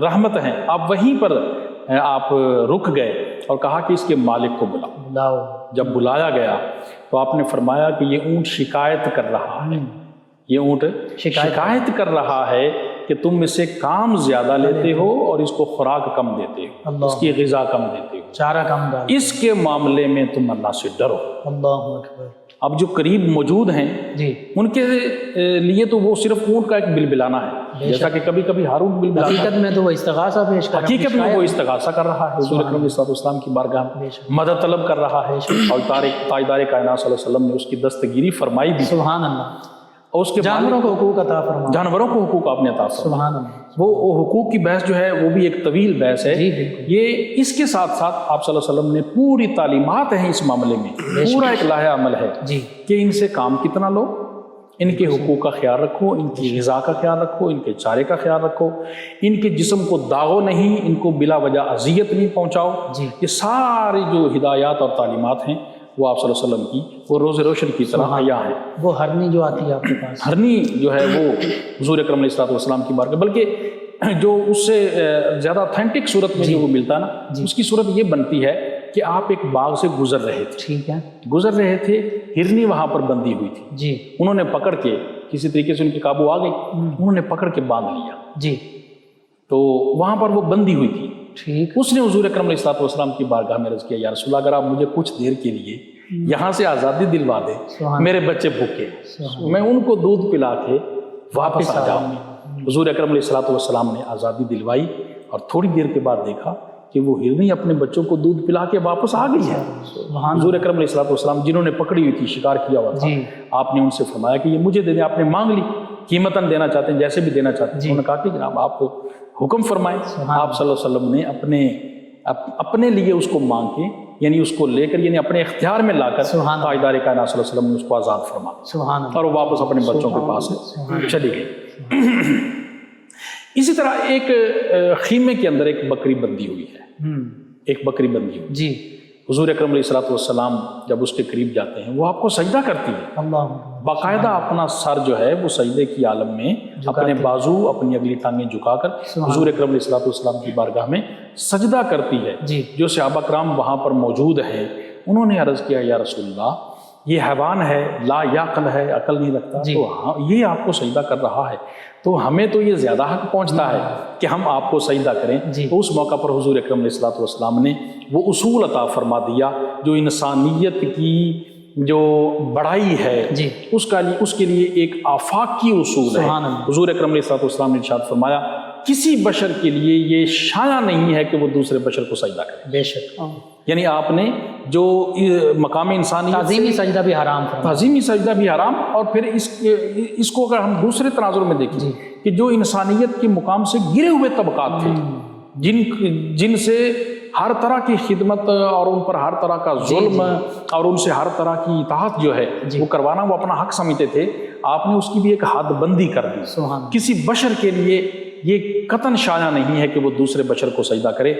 رحمت ہے۔ آپ وہیں پر آپ رک گئے اور کہا کہ اس کے مالک کو بلاؤ۔ بلاؤ۔ جب بلایا گیا تو آپ نے فرمایا کہ یہ اونٹ شکایت کر رہا ہے، یہ اونٹ شکایت کر رہا ہے کہ تم اس سے کام زیادہ لیتے ہو اور اس کو خوراک کم دیتے ہو، اس کی غذا کم دیتے ہو، چارہ کم ڈالتے، اس کے معاملے میں تم اللہ سے ڈرو۔ اللہ اکبر۔ اب جو قریب موجود ہیں جی ان کے لیے تو وہ صرف اونٹ کا ایک بلبلانا ہے، جیسا کہ کبھی کبھی ہر اونٹ بلبلاتا ہے، حقیقت میں تو وہ استغاثہ پیش کر رہا ہے، حقیقت میں وہ استغاثہ کر رہا ہے، حضور اکرم علیہ السلام کی بارگاہ میں مدد طلب کر رہا ہے، اور تاجدار کائنات صلی اللہ علیہ وسلم نے اس کی دستگیری فرمائی بھی، سبحان اللہ، اور اس کے جانوروں کو حقوق عطا فرمایا، جانوروں کو حقوق آپ نے عطا فرمایا۔ سبحان اللہ۔ وہ حقوق کی بحث جو ہے وہ بھی ایک طویل بحث ہے، جی بالکل۔ یہ اس کے ساتھ ساتھ آپ صلی اللہ علیہ وسلم نے پوری تعلیمات ہیں اس معاملے میں، پورا ایک لاہ عمل ہے جی کہ ان سے کام کتنا لو، ان کے حقوق کا خیال رکھو، ان کی غذا کا خیال رکھو، ان کے چارے کا خیال رکھو، ان کے جسم کو داغو نہیں، ان کو بلا وجہ اذیت نہیں پہنچاؤ۔ جی یہ ساری جو ہدایات اور تعلیمات ہیں وہ آپ صلی اللہ علیہ وسلم کی وہ روز روشن کی طرح عیاں ہیں۔ وہ ہرنی جو آتی ہے آپ کے پاس، ہرنی جو ہے وہ حضور اکرم علیہ الصلوۃ والسلام کی بارگاہ، بلکہ جو اس سے زیادہ اتھینٹک صورت میں جو وہ ملتا ہے نا، اس کی صورت یہ بنتی ہے کہ آپ ایک باغ سے گزر رہے تھے، ٹھیک ہے، گزر رہے تھے، ہرنی وہاں پر بندھی ہوئی تھی، جی انہوں نے پکڑ کے کسی طریقے سے ان کے قابو آ گئی، انہوں نے پکڑ کے باندھ لیا، جی تو وہاں پر وہ بندھی ہوئی تھی۔ ٹھیک، اس نے حضور اکرم علیہ الصلوۃ والسلام کی بارگاہ میں عرض کیا، یا رسول اللہ اگر آپ مجھے کچھ دیر کے لیے یہاں سے آزادی دلوا دیں، میرے بچے بھوکے، میں ان کو دودھ پلا کے واپس آ جاؤں۔ حضور اکرم علیہ الصلوۃ والسلام نے آزادی دلوائی اور تھوڑی دیر کے بعد دیکھا کہ وہ ہرنی اپنے بچوں کو دودھ پلا کے واپس آ گئی ہے۔ حضور اکرم علیہ الصلوۃ والسلام جنہوں نے پکڑی ہوئی تھی، شکار کیا ہوا تھا، آپ نے ان سے فرمایا کہ یہ مجھے دے دیں، آپ نے مانگ لی، قیمتاً دینا چاہتے ہیں، جیسے بھی دینا چاہتے ہیں، انہوں نے کہا کہ جناب آپ حکم فرمائیں۔ آپ صلی اللہ علیہ وسلم نے اپنے لیے اس کو مانگ کے، یعنی اس کو لے کر، یعنی اپنے اختیار میں لا کر تاجدار کائنات صلی اللہ علیہ وسلم نے اس کو آزاد فرمایا اور وہ واپس اپنے بچوں کے پاس چلی گئی۔ اسی طرح ایک خیمے کے اندر ایک بکری بندھی ہوئی ہے، ایک بکری بندھی ہوئی، جی حضور اکرم علیہ الصلوۃ والسلام جب اس کے قریب جاتے ہیں وہ آپ کو سجدہ کرتی ہے، اللہ باقاعدہ اپنا سر جو ہے وہ سجدے کی عالم میں اپنے بازو، اپنی اگلی ٹانگیں جھکا کر حضور اکرم علیہ الصلوۃ والسلام کی بارگاہ میں سجدہ کرتی ہے۔ جی جو صحابہ کرام وہاں پر موجود ہیں انہوں نے عرض کیا، یا رسول اللہ یہ حیوان ہے، لا یعقل ہے، عقل نہیں رکھتا، تو ہاں یہ آپ کو سجدہ کر رہا ہے، تو ہمیں تو یہ زیادہ حق پہنچتا ہے کہ ہم آپ کو سجدہ کریں۔ تو اس موقع پر حضور اکرم علیہ الصلوۃ والسلام نے وہ اصول عطا فرما دیا جو انسانیت کی جو بڑائی ہے اس کے لیے ایک آفاقی اصول ہے۔ حضور اکرم علیہ الصلوۃ والسلام نے ارشاد فرمایا، کسی بشر کے لیے یہ شایع نہیں ہے کہ وہ دوسرے بشر کو سجدہ کرے، بے شک، یعنی آپ نے جو مقام انسانی تعظیمی سجدہ بھی حرام فرمایا، تعظیمی سجدہ بھی حرام، اور پھر اس کو اگر ہم دوسرے تناظر میں دیکھیں کہ جو انسانیت کے مقام سے گرے ہوئے طبقات تھے، جن سے ہر طرح کی خدمت اور ان پر ہر طرح کا ظلم اور ان سے ہر طرح کی اطاعت جو ہے وہ کروانا وہ اپنا حق سمجھتے تھے، آپ نے اس کی بھی ایک حد بندی کر دی۔ کسی بشر کے لیے یہ قطعاً شایع نہیں ہے کہ وہ دوسرے بشر کو سجدہ کرے۔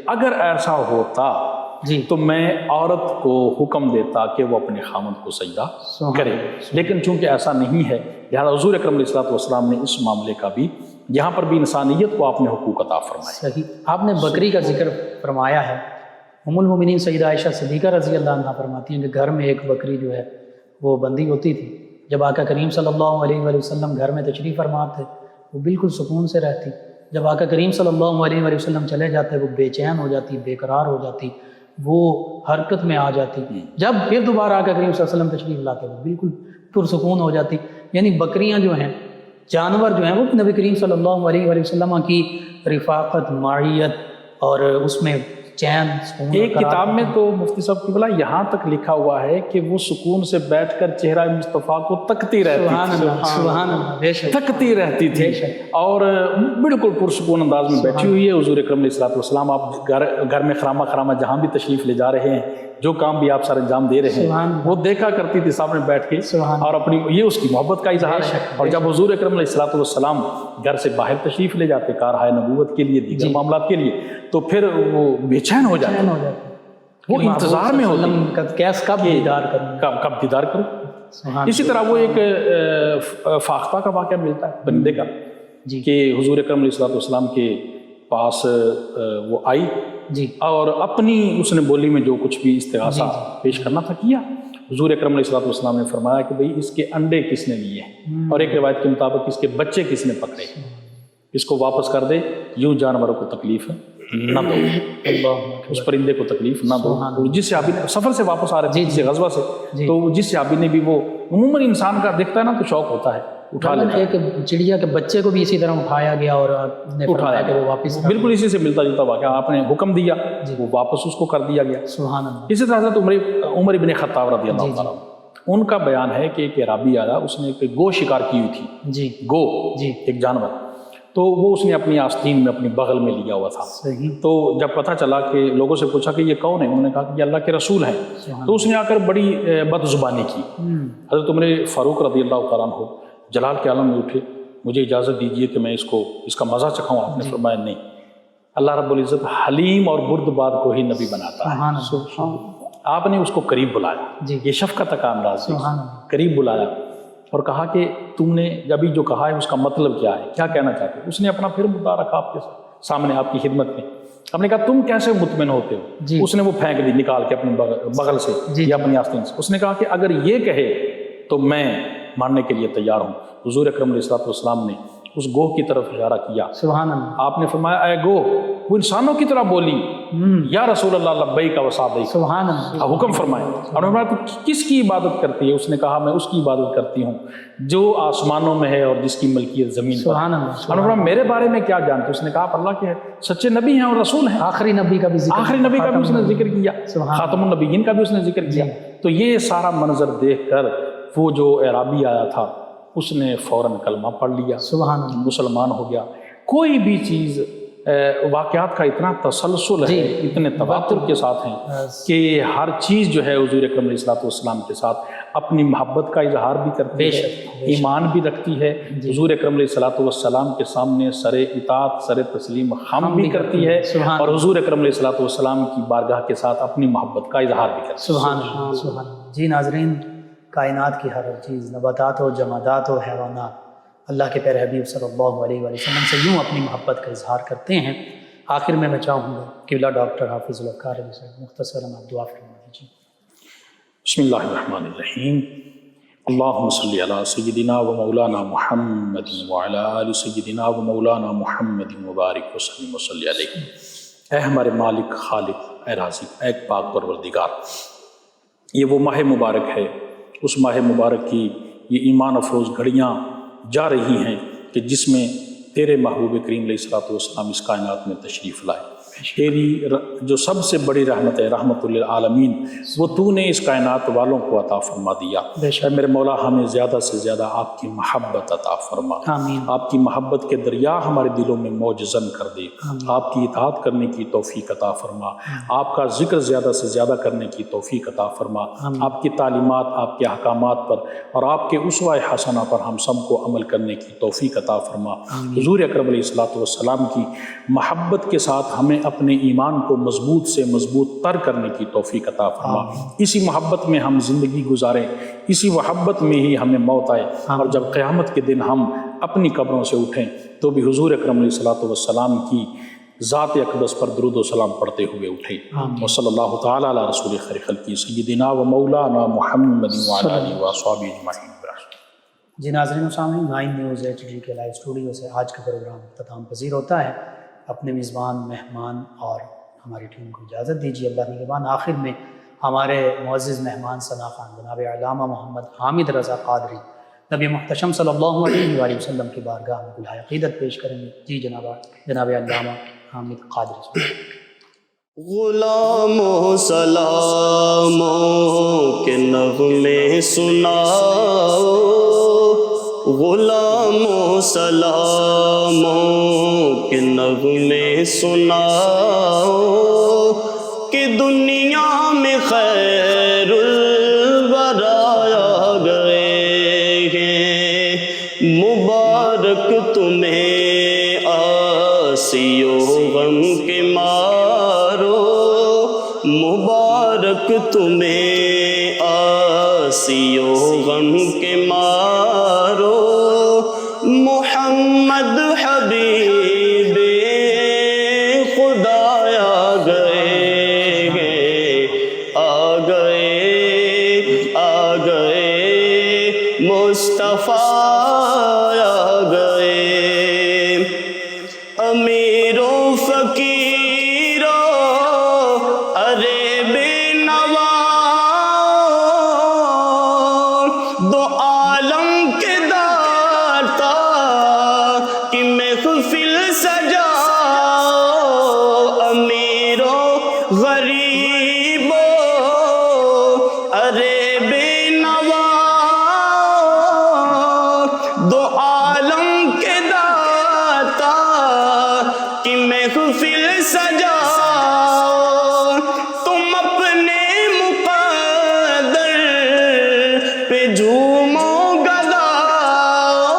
اگر ایسا ہوتا تو میں عورت کو حکم دیتا کہ وہ اپنے خامند کو سجدہ کرے، لیکن چونکہ ایسا نہیں ہے لہذا حضور اکرم علیہ الصلوۃ والسلام نے اس معاملے کا بھی، یہاں پر بھی انسانیت کو آپ نے حقوق عطا فرمائے۔ صحیح، آپ نے بکری کا ذکر فرمایا ہے۔ ام المومنین سیدہ عائشہ صدیقہ رضی اللہ عنہا فرماتی ہیں کہ گھر میں ایک بکری جو ہے وہ بندھی ہوتی تھی، جب آقا کریم صلی اللہ علیہ وآلہ وسلم گھر میں تشریف فرما تھے وہ بالکل سکون سے رہتی، جب آقا کریم صلی اللہ علیہ وآلہ وسلم چلے جاتے وہ بے چین ہو جاتی، بے قرار ہو جاتی، وہ حرکت میں آ جاتی، جب پھر دوبارہ آقا کریم صلی اللہ علیہ وسلم تشریف لاتے وہ بالکل پرسکون ہو جاتی۔ یعنی بکریاں جو ہیں، جانور جو ہیں، وہ نبی کریم صلی اللہ علیہ وآلہ وسلم کی رفاقت، معیت اور اس میں چین، سکون۔ ایک کتاب میں تو مفتی صاحب کی بلا یہاں تک لکھا ہوا ہے کہ وہ سکون سے بیٹھ کر چہرہ مصطفیٰ کو تکتی رہتی تھی، سبحان اللہ، بے شک، تکتی رہتی تھی اور بالکل پرسکون انداز میں بیٹھی ہوئی ہے۔ حضور اکرم علیہ الصلوۃ والسلام آپ گھر میں خرامہ خرامہ جہاں بھی تشریف لے جا رہے ہیں جو کام بھی آپ سر انجام دے رہے ہیں وہ دیکھا کرتی تھی سامنے بیٹھ کے اور اپنی یہ اس کی محبت کا اظہار ہے. اور جب حضور اکرم علیہ الصلوۃ والسلام گھر سے باہر تشریف لے جاتے کارہائے نبوت کے لیے دیگر معاملات کے لیے تو پھر وہ بے چین ہو جاتے، وہ انتظار میں ہوتے کب دیدار کروں. اسی طرح وہ ایک فاختہ کا واقعہ ملتا ہے بندے کا کہ حضور اکرم علیہ الصلوۃ والسلام کے پاس وہ آئی اور اپنی اس نے بولی میں جو کچھ بھی استغاثہ پیش کرنا تھا کیا. حضور اکرم علیہ الصلوۃ والسلام نے فرمایا کہ بھئی اس کے انڈے کس نے لیے ہیں، اور ایک روایت کے مطابق اس کے بچے کس نے پکڑے، اس کو واپس کر دے، یوں جانوروں کو تکلیف نہ دو، اس پرندے کو تکلیف نہ دو. جس صحابی نے سفر سے واپس آ رہے تھے کسی غزوہ سے، تو جس صحابی نے بھی، وہ عموماً انسان کا دیکھتا ہے نا تو شوق ہوتا ہے اٹھا لیتا ہے. ایک چڑیا کے بچے کو بھی اسی طرح اٹھایا گیا اور اٹھایا کہ وہ واپس، بالکل اسی سے ملتا جلتا واقعہ. آپ نے حکم دیا وہ واپس اس کو کر دیا گیا. سبحان اللہ. اسی طرح حضرت عمر ابن خطاب رضی اللہ تعالیٰ ان کا بیان ہے کہ ایک عرابی آیا، اس نے ایک گو شکار کی ہوئی تھی، گو ایک جانور، تو وہ اس نے اپنی آستین میں اپنی بغل میں لیا ہوا تھا. تو جب پتہ چلا کہ لوگوں سے پوچھا کہ یہ کون ہے، انہوں نے کہا کہ یہ اللہ کے رسول ہیں. تو اس نے آ کر بڑی بد زبانی کی. حضرت عمر فاروق رضی اللہ تعالیٰ عنہ جلال کے عالم میں اٹھے، مجھے اجازت دیجیے کہ میں اس کا مزہ چکھاؤں. آپ نے فرمایا نہیں، اللہ رب العزت حلیم اور بردبار کو ہی نبی بناتا ہے. آپ نے اس کو قریب بلایا، یہ شفقت کا انداز ہے، قریب بلایا اور کہا کہ تم نے ابھی جو کہا ہے اس کا مطلب کیا ہے، کیا کہنا چاہتے ہو. اس نے اپنا پھر مدعا رکھا آپ کے سامنے، آپ کی خدمت میں. ہم نے کہا تم کیسے مطمئن ہوتے ہو. اس نے وہ پھینک دی نکال کے اپنی بغل سے یا اپنی آستین سے. اس نے کہا کہ اگر یہ کہے تو میں ماننے کے لیے تیار ہوں. حضور اکرم علیہ الصلوۃ والسلام نے اس گو کی طرف اشارہ کیا. سبحان اللہ. آپ نے فرمایا اے گو، وہ انسانوں کی طرح بولی، یا رسول اللہ لبیک و سعدیک. سبحان اللہ. حکم فرمائے. اور میں تو کس کی عبادت کرتی ہے؟ اس نے کہا میں اس کی عبادت کرتی ہوں جو آسمانوں میں ہے اور جس کی ملکیت زمین پر. سبحان اللہ. اور میرے بارے میں کیا جانتے؟ اس نے کہا آپ اللہ کے سچے نبی ہیں اور رسول ہیں. آخری نبی کا بھی اس نے ذکر کیا، خاتم النبیین کا بھی اس نے ذکر کیا. تو یہ سارا منظر دیکھ کر وہ جو اعرابی آیا تھا اس نے فوراً کلمہ پڑھ لیا، سبحان اللہ، مسلمان ہو گیا. کوئی بھی چیز واقعات کا اتنا تسلسل ہے، اتنے تواتر کے ساتھ ہیں کہ ہر چیز جو ہے حضور اکرم علیہ الصلوۃ والسلام کے ساتھ اپنی محبت کا اظہار بھی کرتی ہے، ایمان بھی رکھتی ہے. حضور اکرم علیہ الصلوۃ والسلام کے سامنے سر اطاعت، سر تسلیم خم بھی کرتی ہے، اور حضور اکرم علیہ الصلوۃ والسلام کی بارگاہ کے ساتھ اپنی محبت کا اظہار بھی کرتی ہے. سبحان اللہ. سبحان اللہ. جی ناظرین، کائنات کی ہر چیز، نباتات ہو، جمادات ہو، حیوانات، اللہ کے پیارے حبیب صلی اللہ علیہ وآلہ وسلم سے یوں اپنی محبت کا اظہار کرتے ہیں. آخر میں چاہوں گا قبلہ ڈاکٹر حافظ الافکار علیہ سے مختصراً آپ دعا فرما دیجیے. بسم اللہ الرحمن الرحیم. اللہم صلی علی سیدنا و مولانا محمد وعلی آل سیدنا و مولانا محمد مبارک وسلم وصلی علیہ. اے ہمارے مالک، خالق، اے رازق، اے پاک پروردگار، یہ وہ ماہ مبارک ہے، اس ماہ مبارک کی یہ ایمان افروز گھڑیاں جا رہی ہیں کہ جس میں تیرے محبوب کریم علیہ الصلوۃ والسلام اس کائنات میں تشریف لائے. تیری جو سب سے بڑی رحمت ہے، رحمت للعالمین، وہ تو نے اس کائنات والوں کو عطا فرما دیا. اے میرے مولا، ہمیں زیادہ سے زیادہ آپ کی محبت عطا فرما. آپ کی محبت کے دریا ہمارے دلوں میں موج زن کر دے. آپ کی اطاعت کرنے کی توفیق عطا فرما. آپ کا ذکر زیادہ سے زیادہ کرنے کی توفیق عطا فرما. آپ کی تعلیمات، آپ کے احکامات پر اور آپ کے اسوہ حسنہ پر ہم سب کو عمل کرنے کی توفیق عطا فرما. حضور اکرم علیہ الصلوۃ والسلام کی محبت کے ساتھ ہمیں اپنے ایمان کو مضبوط سے مضبوط تر کرنے کی توفیق عطا فرما. اسی محبت میں ہم زندگی گزاریں، اسی محبت میں ہی ہمیں موت آئے، اور جب قیامت کے دن ہم اپنی قبروں سے اٹھیں تو بھی حضور اکرم علیہ الصلوۃ والسلام کی ذات اقدس پر درود و سلام پڑھتے ہوئے اٹھیں. وصلی اللہ تعالی علی رسول خیر خلقی سیدنا و مولانا محمد وعلی آلہ وصحبہ اجمعین. جی ناظرین و سامعین، 9 نیوز HD کے لائیو اسٹوڈیو سے آج کا پروگرام اختتام پذیر ہوتا ہے. اپنے میزبان، مہمان اور ہماری ٹیم کو اجازت دیجیے. اللہ نگہبان. آخر میں ہمارے معزز مہمان ثنا خان جناب علامہ محمد حامد رضا قادری نبی محتشم صلی اللہ علیہ وآلہ وسلم کی بارگاہ میں گلہائے عقیدت پیش کریں گے. جی جناب علامہ حامد قادری. غلاموں سلاموں کے نغمے سناؤ، غلاموں سلاموں کے نغمے سناؤ، کہ دنیا میں خیر الورا آ گئے ہیں، مبارک تمہیں آسی و غم کے مارو، مبارک تمہیں آسی و غم کے مارو، محمد حبیب خدا آ گئے ہیں، آ گئے آ گئے مصطفیٰ آ گئے، امیروں فقیروں ارے بے نوا، دو عالم کے داتا کی محفل سجاؤ، امیروں غریبوں ارے بے نوا، دو عالم کے داتا کی محفل سجاؤ، تم اپنے مقدر پہ جھومو گاؤ،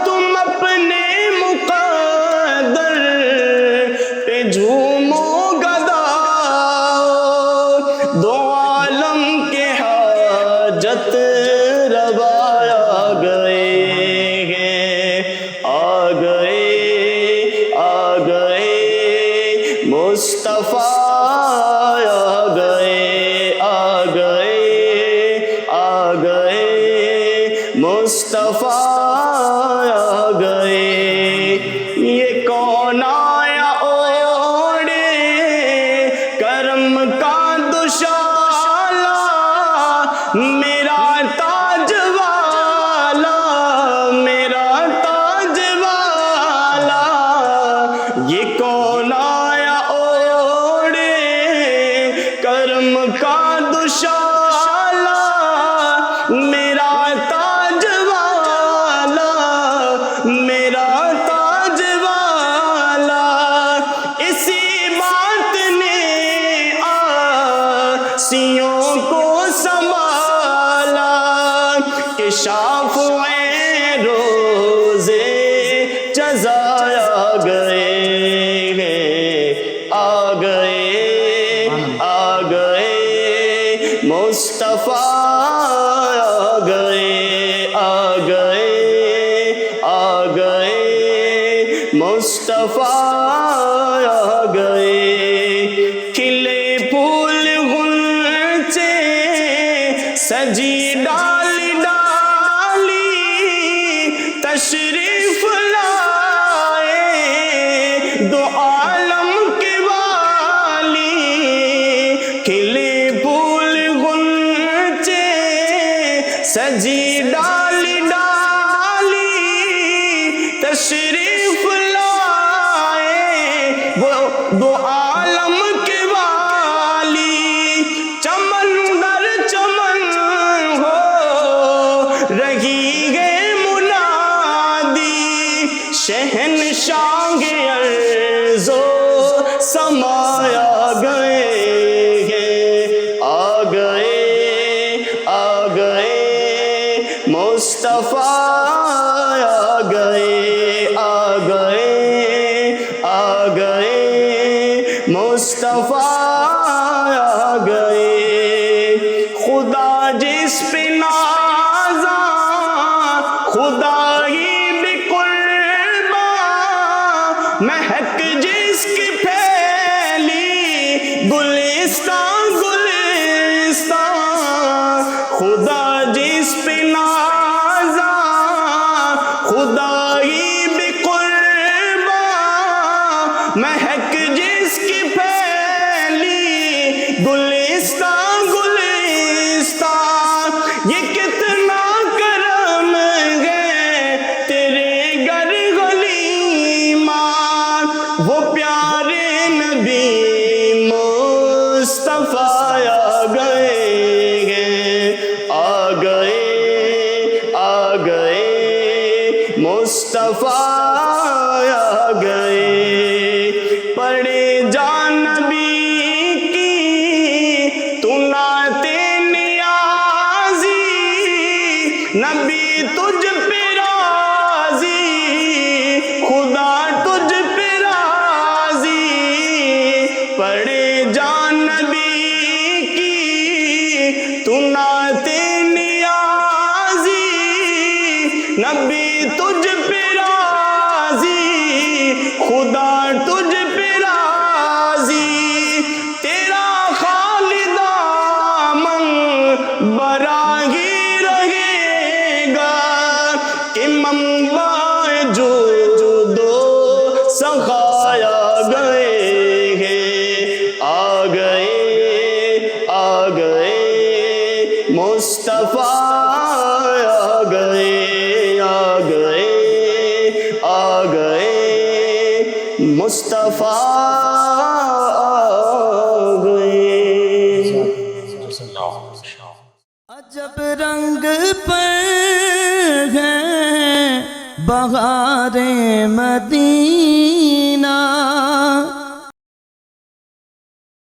تم اپنے مقدر پہ جھومو گاؤ، دو عالم کے حاجت روا آ گئے ہیں، آ گئے آ گئے مصطفیٰ آ گئے، آ گئے آ گئے مصطفیٰ آ گئے، یہ کون آیا اوڑے کرم کا دوشالہ، میرا تاج والا میرا تاج والا، یہ کون آیا اوڑے کرم کا دوشالہ، میرا تاج والا میرا تاج والا، اسی بات نے آسیوں کو سنبھالا کہ شافع روزے جزا آ گئے ہیں، آ گئے آ گئے مصطفیٰ آ گئے، آ گئے آ گئے مصطفیٰ آ گئے، کھلے پھول غنچے سجی ڈالی ڈالی تشریف لائے، دو عالم کے والی، کھلے پھول غنچے سجی ڈالی ڈالی تشریف لائے، وہ دو عالم کے والی، چمن در چمن ہو رہی ہے منادی، شہنشاہ ارض و سما آ گئے ہیں، آ گئے آ گئے مصطفیٰ آ گئے، آ گئے آ گئے مصطفیٰ آ گئے، خدا جس پہ نازاں خدا ہی بقرباں، مہک جس کی پھیلی گلستان گلستان، خدا جس پہ نازاں خدا ہی بقرباں، مہک جس کی پھیلی گلستان گلستان، یہ کتنا کرم ہے تیرے گھر غلیمان، وہ پیارے نبی مصطفیٰ آ گئے ہیں، آ گئے آ گئے مصطفیٰ آ گئے، پڑے جان نبی کی تو نبی تجھ پہ راضی خدا تجھ پہ راضی پڑھے جان نبی کی تو نعت نیازی نبی تجھ پہ راضی خدا تجھ پہ راضی تیرا خالد دامن براہی رہے گا کہ منبع جود و سخایا گئے ہیں آ گئے مصطفیٰ آ گئے مصطفیٰ آ گئے عجب رنگ پر ہے بہار مدینہ